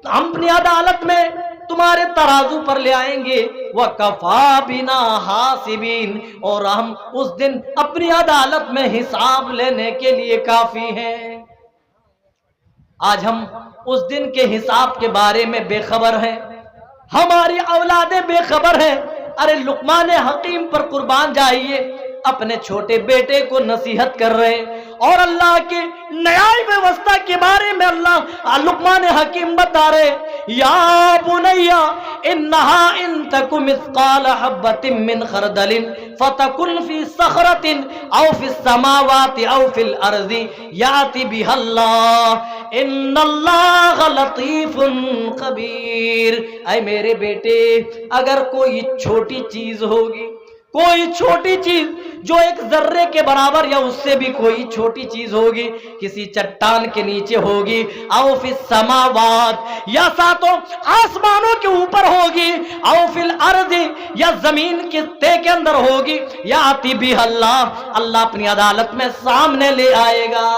S1: ہم اپنی عدالت میں تمہارے ترازو پر لے آئیں گے۔ وَكَفَى بِنَا حَاسِبِينَ، اور ہم اس دن اپنی عدالت میں حساب لینے کے لیے کافی ہیں۔ آج ہم اس دن کے حساب کے بارے میں بے خبر ہیں، ہماری اولادیں بے خبر ہیں۔ ارے لقمان حکیم پر قربان جائیے، اپنے چھوٹے بیٹے کو نصیحت کر رہے، اور اللہ کے نیائے ویوستھا کے بارے میں اللہ لقمان حکیم بتا رہے، یا بنیا انہا ان تک مثقال حبۃ من خردل فتکن فی صخرۃ او فی السماوات او فی الارض یأتی بها اللہ ان اللہ لطیف خبیر۔ اے میرے بیٹے، اگر کوئی چھوٹی چیز ہوگی، کوئی چھوٹی چیز جو ایک ذرے کے برابر یا اس سے بھی کوئی چھوٹی چیز ہوگی، کسی چٹان کے نیچے ہوگی، او فی السماوات یا ساتوں آسمانوں کے اوپر ہوگی، او فی الارض یا زمین کے تہ کے اندر ہوگی، یاتی بہ اللہ، اللہ اپنی عدالت میں سامنے لے آئے گا۔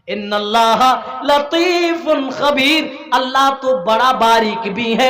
S1: ان اللہ لطیف خبیر، اللہ تو بڑا باریک بھی ہے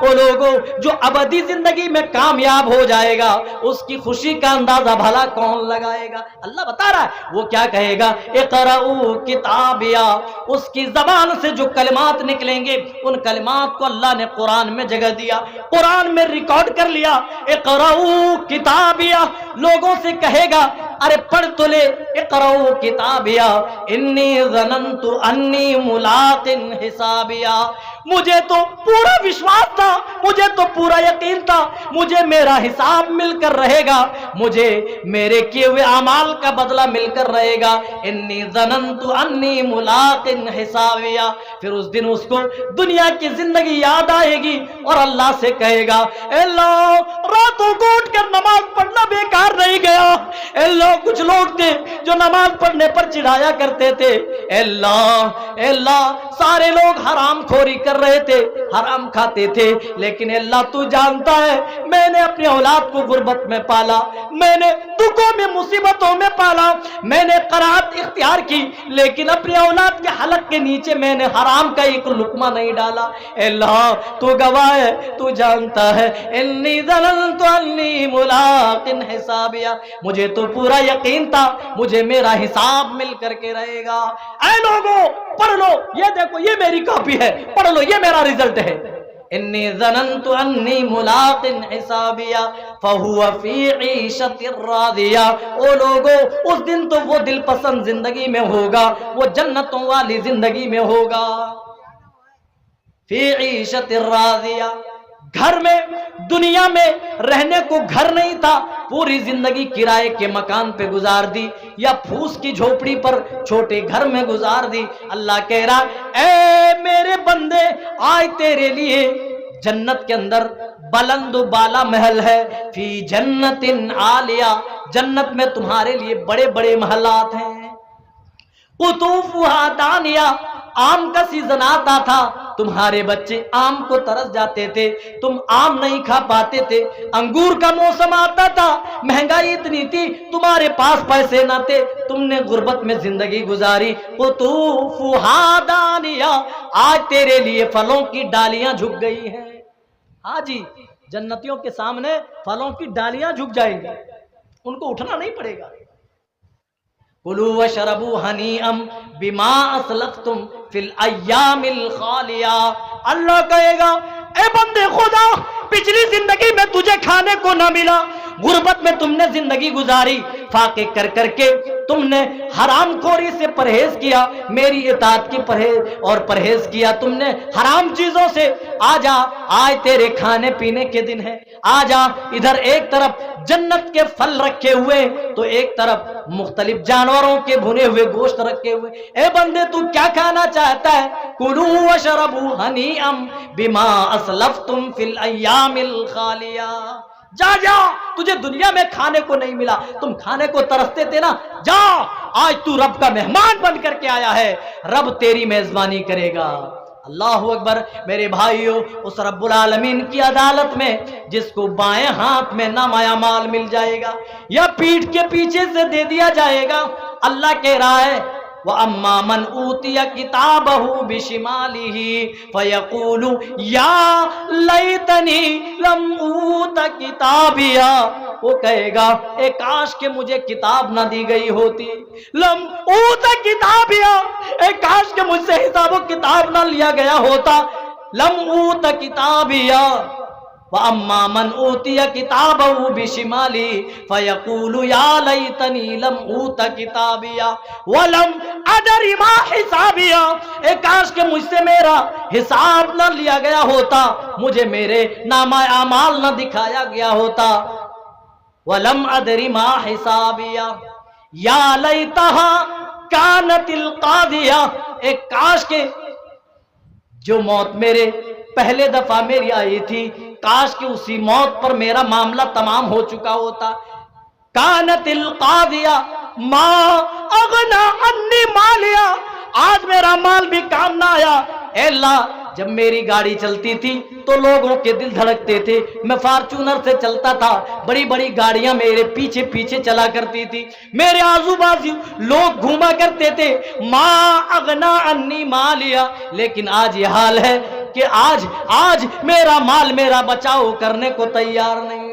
S1: وہ لوگوں جو ابدی زندگی میں کامیاب ہو جائے گا اس کی خوشی کا اندازہ بھلا کون لگائے گا؟ اللہ بتا رہا ہے وہ کیا کہے گا، اقرؤ کتابیا، اس کی زبان سے جو کلمات نکلیں گے ان کلمات کو اللہ نے قرآن میں جگہ دیا، قرآن میں ریکارڈ کر لیا۔ اقرؤ کتابیا، لوگوں سے کہے گا ارے پڑھ تو لے، اقرؤ کتابیا انی ظننت انی ملاق حسابیا، مجھے تو پورا وشواس تھا، مجھے تو پورا یقین تھا مجھے میرا حساب مل کر رہے گا، مجھے میرے کیے ہوئے اعمال کا بدلہ مل کر رہے گا، انی ظننت انی ملاق حسابیا۔ پھر اس دن اس کو دنیا کی زندگی یاد آئے گی اور اللہ سے کہے گا اے اللہ راتوں کو اٹھ کر نماز پڑھنا بیکار نہیں گیا، اے اللہ کچھ لوگ تھے جو نماز پڑھنے پر چڑھایا کرتے تھے، اے اللہ سارے لوگ حرام خوری کر رہے تھے، حرام کھاتے تھے، لیکن اللہ تو جانتا ہے میں نے اپنی اولاد کو غربت میں پالا، میں نے دکھوں میں مصیبتوں میں پالا، میں نے قناعت اختیار کی لیکن اپنی اولاد کے حلق کے نیچے میں نے حرام کا ایک لقمہ نہیں ڈالا، اے اللہ تو گواہ ہے، تو جانتا ہے انی ظننت انی ملاق حسابیا، مجھے تو پورا یقین تھا مجھے میرا حساب مل کر کے رہے گا۔ اے لوگوں پڑھ لو، یہ دیکھو یہ میری کاپی ہے، پڑھ لو یہ میرا رزلٹ ہے، انی ظننت انی ملاق حسابیا فہو فی عیشۃ راضیہ، او لوگوں اس دن تو وہ دل پسند زندگی میں ہوگا، وہ جنتوں والی زندگی میں ہوگا، فی عیشۃ راضیہ۔ گھر میں دنیا میں رہنے کو گھر نہیں تھا، پوری زندگی کرائے کے مکان پہ گزار دی یا پھوس کی جھوپڑی پر چھوٹے گھر میں گزار دی۔ اللہ کہہ رہا اے میرے بندے آج تیرے لیے جنت کے اندر بلند و بالا محل ہے، فی جنت عالیہ، جنت میں تمہارے لیے بڑے بڑے محلات ہیں، قطوفها دانیہ، آم کا سیزن آتا تھا تمہارے بچے آم کو ترس جاتے تھے، تم آم نہیں کھا پاتے تھے، انگور کا موسم آتا تھا مہنگائی اتنی تھی تمہارے پاس پیسے نہ تھے، تم نے غربت میں زندگی گزاری، قطوفها دانیہ، آج تیرے لیے پھلوں کی ڈالیاں جھک گئی ہیں۔ ہاں جی جنتیوں کے سامنے پھلوں کی ڈالیاں جھک جائیں گی، ان کو اٹھنا نہیں پڑے گا۔ کلوا واشربوا ہنیئا بما اسلفتم فی الایام الخالیہ، اللہ کہے گا اے بندے خدا پچھلی زندگی میں تجھے کھانے کو نہ ملا، غربت میں تم نے زندگی گزاری، فاقے کر کر کے تم نے حرام خوری سے پرہیز کیا، میری اطاعت کی پرہیز کیا تم نے حرام چیزوں سے، آجا آج تیرے کھانے پینے کے دن ہے، آجا ادھر ایک طرف جنت کے پھل رکھے ہوئے تو ایک طرف مختلف جانوروں کے بھنے ہوئے گوشت رکھے ہوئے، اے بندے تو کیا کھانا چاہتا ہے؟ کلوا واشربوا ہنیئا بما اسلفتم فی الایام الخالیہ، جا جا تجھے دنیا میں کھانے کو نہیں ملا، تم کھانے کو ترستے تھے نا، جا آج تو رب کا مہمان بن کر کے آیا ہے، رب تیری میزبانی کرے گا۔ اللہ اکبر میرے بھائیوں، اس رب العالمین کی عدالت میں جس کو بائیں ہاتھ میں نامہ اعمال مل جائے گا یا پیٹھ کے پیچھے سے دے دیا جائے گا، اللہ کہہ رہا ہے وَأَمَّا مَنْ أُوتِيَ كِتَابَهُ بِشِمَالِهِ فَيَقُولُ يَا لَيْتَنِي لَمْ أُوتَ كِتَابِيَهْ، وہ کہے گا اے کاش کہ مجھے کتاب نہ دی گئی ہوتی، لم اوت کتابیہ، اے کاش کہ مجھ سے حساب و کتاب نہ لیا گیا ہوتا، لم اوت کتابیہ۔ وَأَمَّا مَنْ أُوتِيَ كِتَابَهُ بِشِمَالِهِ فَيَقُولُ يَا لَيْتَنِي لَمْ أُوتَ كِتَابِيَهْ وَلَمْ أَدْرِ مَا حِسَابِيَهْ، اے کاش کہ مجھ سے میرا حساب نہ لیا گیا ہوتا، مجھے میرے نامہ اعمال نہ دکھایا گیا ہوتا، وَلَمْ أَدْرِ مَا حِسَابِيَهْ يَا لَيْتَهَا كَانَتِ الْقَاضِيَةَ، اے کاش کہ جو موت میرے پہلے دفعہ میری آئی تھی، کاش کہ اسی موت پر میرا معاملہ تمام ہو چکا ہوتا، کانت القاضیہ ما اغنا عنی مالیا، آج میرا مال بھی کام نہ آیا، اے اللہ جب میری گاڑی چلتی تھی تو لوگوں کے دل دھڑکتے تھے، میں فارچونر سے چلتا تھا، بڑی بڑی گاڑیاں میرے پیچھے پیچھے چلا کرتی تھی، میرے آزو بازو لوگ گھوما کرتے تھے، ما اغنا عنی مالیا، لیکن آج یہ حال ہے کہ کہ آج میرا مال میرا بچاؤ کرنے کو تیار نہیں.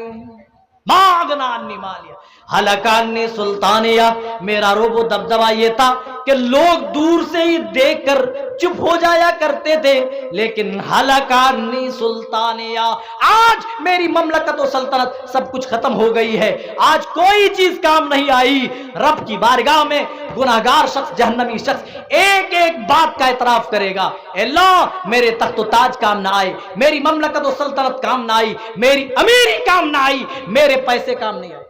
S1: ماغنا عنی مالیہ ہلکانی سلطانیہ. میرا روب و دبدبہ یہ تھا کہ لوگ دور سے ہی دیکھ کر چپ ہو جایا کرتے تھے، لیکن ہلکانی سلطانیہ، آج میری مملکت و سلطنت سب کچھ ختم ہو گئی ہے، آج کوئی چیز کام نہیں آئی. رب کی بارگاہ میں گناہگار شخص، جہنمی شخص ایک ایک بات کا اعتراف کرے گا. اللہ میرے تخت و تاج کام نہ آئے، میری مملکت و سلطنت کام نہ آئی، میری امیری کام نہ آئی، میرے پیسے کام نہیں آئے.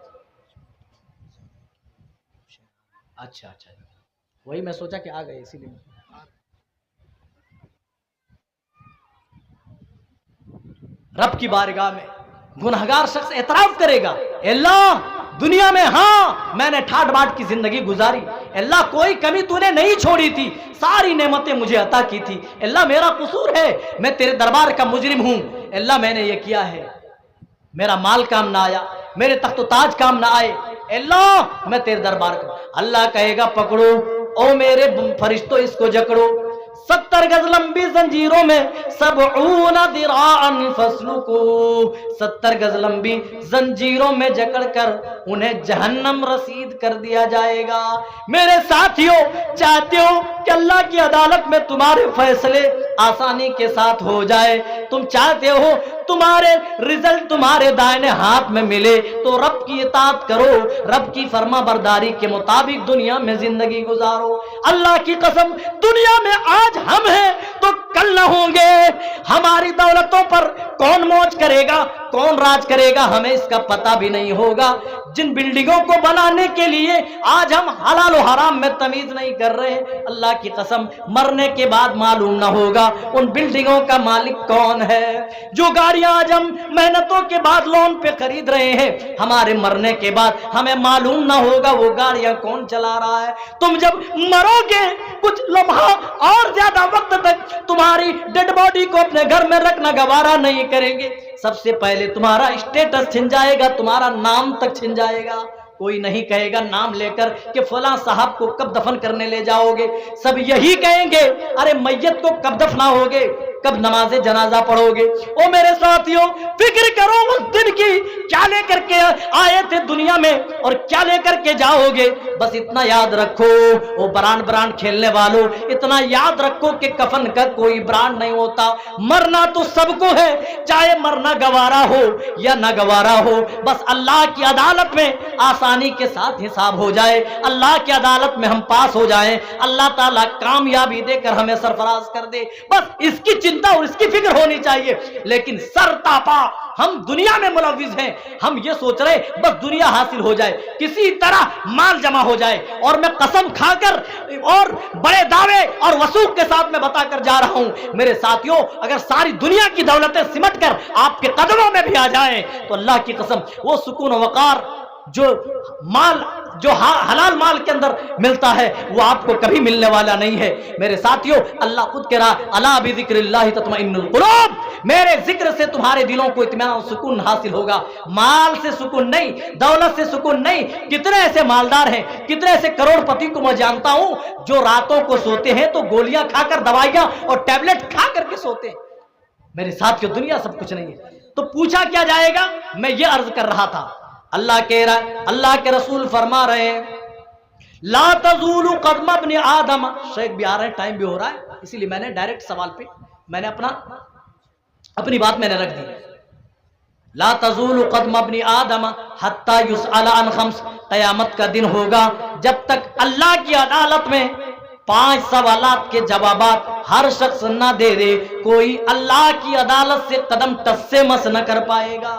S1: اچھا وہی میں سوچا کہ آ گئے، اسی لیے. رب کی بارگاہ میں گنہگار شخص اعتراف کرے گا، اللہ دنیا میں ہاں میں نے ٹھاٹ باٹ کی زندگی گزاری، اللہ کوئی کمی تو نے نہیں چھوڑی تھی، ساری نعمتیں مجھے عطا کی تھی، اللہ میرا قصور ہے، میں تیرے دربار کا مجرم ہوں، اللہ میں نے یہ کیا ہے، میرا مال کام نہ آیا، میرے تخت و تاج کام نہ آئے، اللہ میں تیرے دربار کا. اللہ کہے گا پکڑو او میرے فرشتوں اس کو جکڑو، 70 گز لمبی زنجیروں میں 70 ذراعا فاسلکو، 70 گز لمبی زنجیروں میں جکڑ کر انہیں جہنم رسید کر دیا جائے گا. میرے ساتھیوں، چاہتے ہو کہ اللہ کی عدالت میں تمہارے فیصلے آسانی کے ساتھ ہو جائے، تم چاہتے ہو تمہارے رزلٹ تمہارے دائنے ہاتھ میں ملے، تو رب کی اطاعت کرو، رب کی فرما برداری کے مطابق دنیا میں زندگی گزارو. اللہ کی قسم دنیا میں آج ہم ہیں تو کل نہ ہوں گے. ہماری دولتوں پر کون موج کرے گا، کون راج کرے گا، ہمیں اس کا پتہ بھی نہیں ہوگا. جن بلڈنگوں کو بنانے کے لیے آج ہم حلال و حرام میں تمیز نہیں کر رہے، اللہ کی قسم مرنے کے بعد معلوم نہ ہوگا ان بلڈنگوں کا مالک کون ہے. جو گاڑیاں آج ہم محنتوں کے بعد لون پہ خرید رہے ہیں، ہمارے مرنے کے بعد ہمیں معلوم نہ ہوگا وہ گاڑیاں کون چلا رہا ہے. تم جب مرو گے کچھ لمحہ اور زیادہ وقت تک تمہاری ڈیڈ باڈی کو اپنے گھر میں رکھنا گوارا نہیں کریں گے. سب سے پہلے تمہارا اسٹیٹس چھن جائے گا، تمہارا نام تک چھن جائے گا. کوئی نہیں کہے گا نام لے کر کہ فلاں صاحب کو کب دفن کرنے لے جاؤ گے، سب یہی کہیں گے ارے میت کو کب دفناؤ گے، کب نماز جنازہ پڑھو گے. او میرے ساتھیوں، فکر کرو اس دن کی، کیا لے کر کے آئے تھے دنیا میں اور کیا لے کر کے جاؤ گے. بس اتنا یاد رکھو، او برانڈ کھیلنے والوں، اتنا یاد رکھو کہ کفن کا کوئی برانڈ نہیں ہوتا. مرنا تو سب کو ہے، چاہے مرنا گوارا ہو یا نہ گوارا ہو. بس اللہ کی عدالت میں آسانی کے ساتھ حساب ہو جائے، اللہ کی عدالت میں ہم پاس ہو جائیں، اللہ تعالیٰ کامیابی دے کر ہمیں سرفراز کر دے. بس اس کی چنتا اور اس کی فکر ہونی چاہیے. لیکن سر تاپا ہم دنیا میں ملوث ہیں، ہم یہ سوچ رہے بس دنیا حاصل ہو جائے، کسی طرح مال جمع ہو جائے. اور میں قسم کھا کر اور بڑے دعوے اور وثوق کے ساتھ میں بتا کر جا رہا ہوں میرے ساتھیوں، اگر ساری دنیا کی دولتیں سمٹ کر آپ کے قدموں میں بھی آ جائیں تو اللہ کی قسم وہ سکون و وقار جو حلال مال کے اندر ملتا ہے وہ آپ کو کبھی ملنے والا نہیں ہے. میرے ساتھیوں، اللہ خود کہہ رہا الا بذکر اللہ تطمئن القلوب، میرے ذکر سے تمہارے دلوں کو اطمینان اور سکون حاصل ہوگا. مال سے سکون نہیں، دولت سے سکون نہیں. کتنے ایسے مالدار ہیں، کتنے ایسے کروڑ پتی کو میں جانتا ہوں جو راتوں کو سوتے ہیں تو گولیاں کھا کر، دوائیاں اور ٹیبلٹ کھا کر کے سوتے ہیں. میرے ساتھیوں، دنیا سب کچھ نہیں ہے. تو پوچھا کیا جائے گا؟ میں یہ عرض کر رہا تھا، اللہ کہہ رہا ہے، اللہ کے رسول فرما رہے ہیں لا تزول قدم ابن آدم. شیخ بھی آ رہے ہیں، ٹائم بھی ہو رہا ہے، اسی لیے میں نے ڈائریکٹ سوال پہ میں نے اپنی بات میں نے رکھ دی. لا تزول قدم ابن آدم حتی یسأل عن خمس، قیامت کا دن ہوگا جب تک اللہ کی عدالت میں 5 سوالات کے جوابات ہر شخص نہ دے دے، کوئی اللہ کی عدالت سے قدم ٹس سے مس نہ کر پائے گا،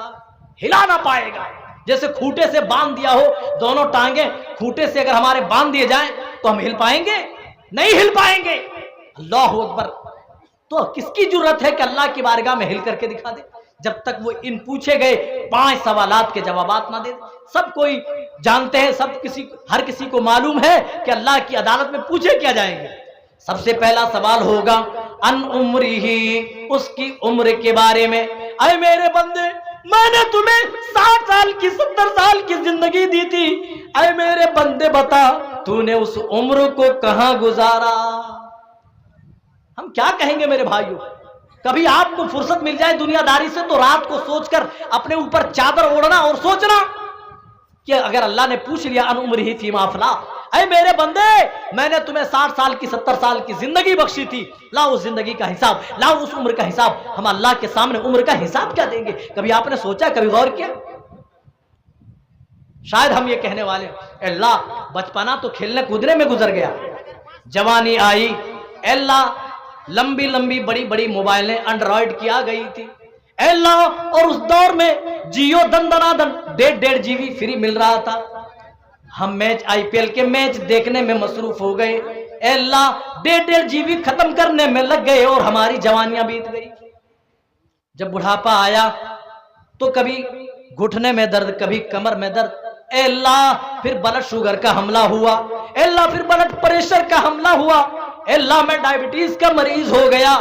S1: ہلا نہ پائے گا. جیسے کھوٹے سے باندھ دیا ہو، دونوں ٹانگیں کھوٹے سے اگر ہمارے باندھ دیے جائیں تو ہم ہل پائیں گے؟ نہیں ہل پائیں گے. اللہ اکبر. تو کس کی جرت ہے کہ اللہ کی بارگاہ میں ہل کر کے دکھا دے جب تک وہ ان پوچھے گئے 5 سوالات کے جوابات نہ دے. سب کوئی جانتے ہیں، ہر کسی کو معلوم ہے کہ اللہ کی عدالت میں پوچھے کیا جائیں گے. سب سے پہلا سوال ہوگا ان عمرہ، اس کی عمر کے بارے میں. اے میرے بندے، میں نے تمہیں 60 سال کی 70 سال کی زندگی دی تھی، اے میرے بندے بتا تو نے اس عمر کو کہاں گزارا؟ ہم کیا کہیں گے میرے بھائیوں؟ کبھی آپ کو فرصت مل جائے دنیا داری سے تو رات کو سوچ کر اپنے اوپر چادر اوڑھنا اور سوچنا کہ اگر اللہ نے پوچھ لیا ان عمرہ فیما افنا، اے میرے بندے میں نے تمہیں 60 سال کی 70 سال کی زندگی بخشی تھی، لاؤ اس زندگی کا حساب، لاؤ اس عمر کا حساب، ہم اللہ کے سامنے عمر کا حساب کیا دیں گے؟ کبھی آپ نے سوچا، کبھی غور کیا؟ شاید ہم یہ کہنے والے اے اللہ بچپنا تو کھیلنے کودنے میں گزر گیا، جوانی آئی اے اللہ لمبی لمبی بڑی بڑی موبائلیں انڈرائیڈ کی آ گئی تھی اے اللہ، اور اس دور میں جیو دن دنا دن 1.5 GB فری مل رہا تھا، ہم میچ IPL کے میچ دیکھنے میں مصروف ہو گئے اے اللہ، 1.5 GB ختم کرنے میں لگ گئے اور ہماری جوانیاں بیت گئی۔ جب بڑھاپا آیا تو کبھی گھٹنے میں درد، کبھی کمر میں درد اے اللہ، پھر بلڈ شوگر کا حملہ ہوا اے اللہ، پھر بلڈ پریشر کا حملہ ہوا اے اللہ، میں ڈائبٹیز کا مریض ہو گیا،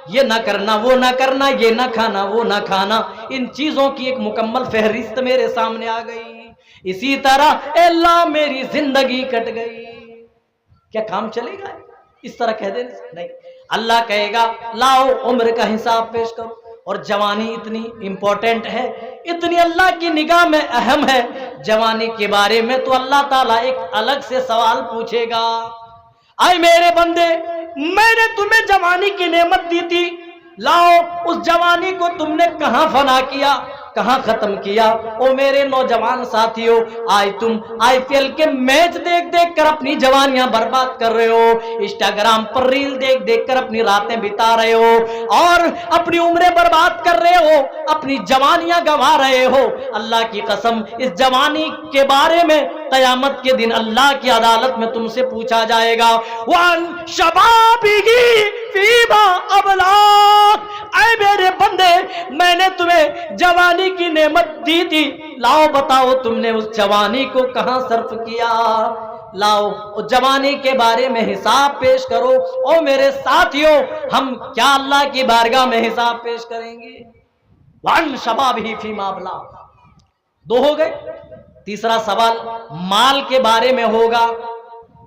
S1: یہ نہ کرنا وہ نہ کرنا، یہ نہ کھانا وہ نہ کھانا، ان چیزوں کی ایک مکمل فہرست میرے سامنے آ گئی، اسی طرح اے اللہ میری زندگی کٹ گئی۔ کیا کام چلے گا اس طرح کہہ دینے سے؟ نہیں، اللہ کہے گا لاؤ عمر کا حساب پیش کرو۔ اور جوانی اتنی امپورٹنٹ ہے، اتنی اللہ کی نگاہ میں اہم ہے، جوانی کے بارے میں تو اللہ تعالیٰ ایک الگ سے سوال پوچھے گا۔ آئے میرے بندے، میں نے تمہیں جوانی کی نعمت دی تھی، لاؤ اس جوانی کو تم نے کہاں فنا کیا، کہاں ختم کیا؟ او میرے نوجوان ساتھیوں، آج تم IPL کے میچ دیکھ دیکھ کر اپنی جوانیاں برباد کر رہے ہو، انسٹاگرام پر ریل دیکھ دیکھ کر اپنی راتیں بتا رہے ہو اور اپنی عمریں برباد کر رہے ہو، اپنی جوانیاں گنوا رہے ہو۔ اللہ کی قسم اس جوانی کے بارے میں قیامت کے دن اللہ کی عدالت میں تم سے پوچھا جائے گا، وَعَنْ شَبَابِهِ فِيمَا أَبْلَاهُ۔ اے میرے بندے، میں نے تمہیں جوانی کی نعمت دی تھی، لاؤ بتاؤ تم نے اس جوانی کو کہاں صرف کیا؟ لاؤ اس جوانی کے بارے میں حساب پیش کرو۔ او میرے ساتھیوں، ہم کیا اللہ کی بارگاہ میں حساب پیش کریں گے؟ وَعَنْ شَبَابِهِ فِيمَا أَبْلَاهُ۔ 2 ہو گئے۔ تیسرا سوال مال کے بارے میں ہوگا،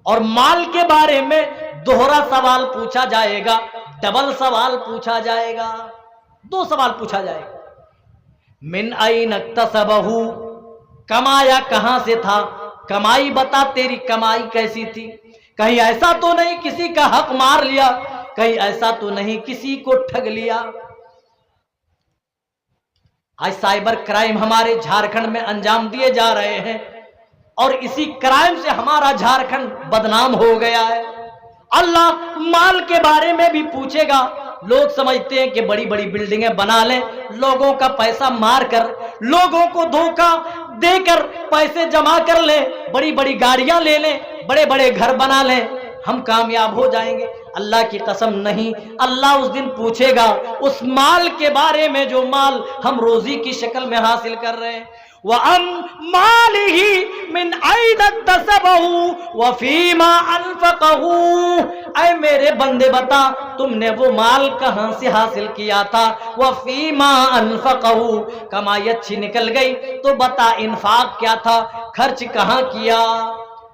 S1: اور مال کے بارے میں دوہرا سوال پوچھا جائے گا، ڈبل سوال پوچھا جائے گا، 2 سوال پوچھا جائے گا۔ من این اکتسبہ، کمایا کہاں سے تھا، کمائی بتا تیری کمائی کیسی تھی، کہیں ایسا تو نہیں کسی کا حق مار لیا، کہیں ایسا تو نہیں کسی کو ٹھگ لیا۔ آج سائبر کرائم ہمارے جھارکھنڈ میں انجام دیے جا رہے ہیں، اور اسی کرائم سے ہمارا جھارکھنڈ بدنام ہو گیا ہے۔ اللہ مال کے بارے میں بھی پوچھے گا۔ لوگ سمجھتے ہیں کہ بڑی بڑی بلڈنگیں بنا لیں، لوگوں کا پیسہ مار کر، لوگوں کو دھوکہ دے کر پیسے جمع کر لیں، بڑی بڑی گاڑیاں لے لیں، بڑے بڑے گھر بنا لیں، ہم کامیاب ہو جائیں گے۔ اللہ کی قسم نہیں، اللہ اس دن پوچھے گا اس مال کے بارے میں جو مال ہم روزی کی شکل میں حاصل کر رہے ہیں۔ وَأَمْ مَالِهِ مِنْ أَيْنَ اكْتَسَبَهُ وَفِيمَا أَنْفَقَهُ۔ اے میرے بندے بتا تم نے وہ مال کہاں سے حاصل کیا تھا؟ وَفِيمَا أَنْفَقَهُ، کمائی اچھی نکل گئی تو بتا انفاق کیا تھا، خرچ کہاں کیا؟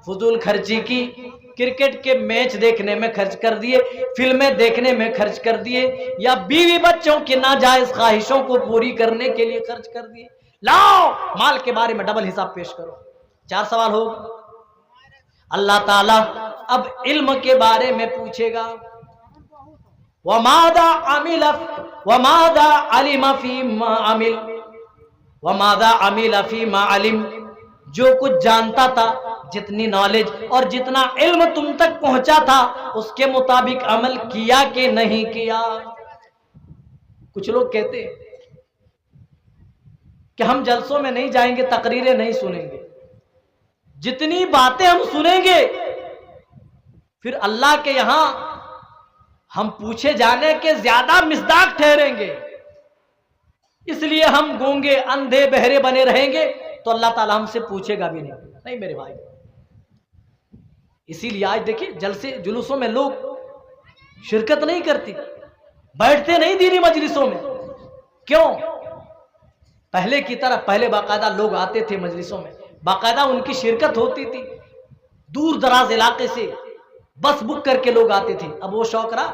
S1: فضول خرچی کی، کرکٹ کے میچ دیکھنے میں خرچ کر دیے، فلمیں دیکھنے میں خرچ کر دیے، یا بیوی بچوں کی ناجائز خواہشوں کو پوری کرنے کے لیے خرچ کر دیے۔ لاؤ مال کے بارے میں ڈبل حساب پیش کرو۔ 4 سوال ہو۔ اللہ تعالیٰ اب علم کے بارے میں پوچھے گا، وَمَاذَا عَمِلَ وَمَاذَا عَلِمَ فِيمَا عَمِلَ وَمَاذَا عَمِلَ فِيمَا عَلِمَ، جو کچھ جانتا تھا، جتنی نالج اور جتنا علم تم تک پہنچا تھا، اس کے مطابق عمل کیا کہ نہیں کیا؟ کچھ لوگ کہتے ہیں کہ ہم جلسوں میں نہیں جائیں گے، تقریریں نہیں سنیں گے، جتنی باتیں ہم سنیں گے پھر اللہ کے یہاں ہم پوچھے جانے کے زیادہ مصداق ٹھہریں گے، اس لیے ہم گونگے اندھے بہرے بنے رہیں گے تو اللہ تعالیٰ ہم سے پوچھے گا بھی نہیں میرے بھائی۔ اسی لیے آج دیکھیں جلسے جلوسوں میں لوگ شرکت نہیں کرتی، بیٹھتے نہیں دینی مجلسوں میں۔ کیوں؟ پہلے کی طرح پہلے باقاعدہ لوگ آتے تھے مجلسوں میں، باقاعدہ ان کی شرکت ہوتی تھی، دور دراز علاقے سے بس بک کر کے لوگ آتے تھے۔ اب وہ شوق رہا؟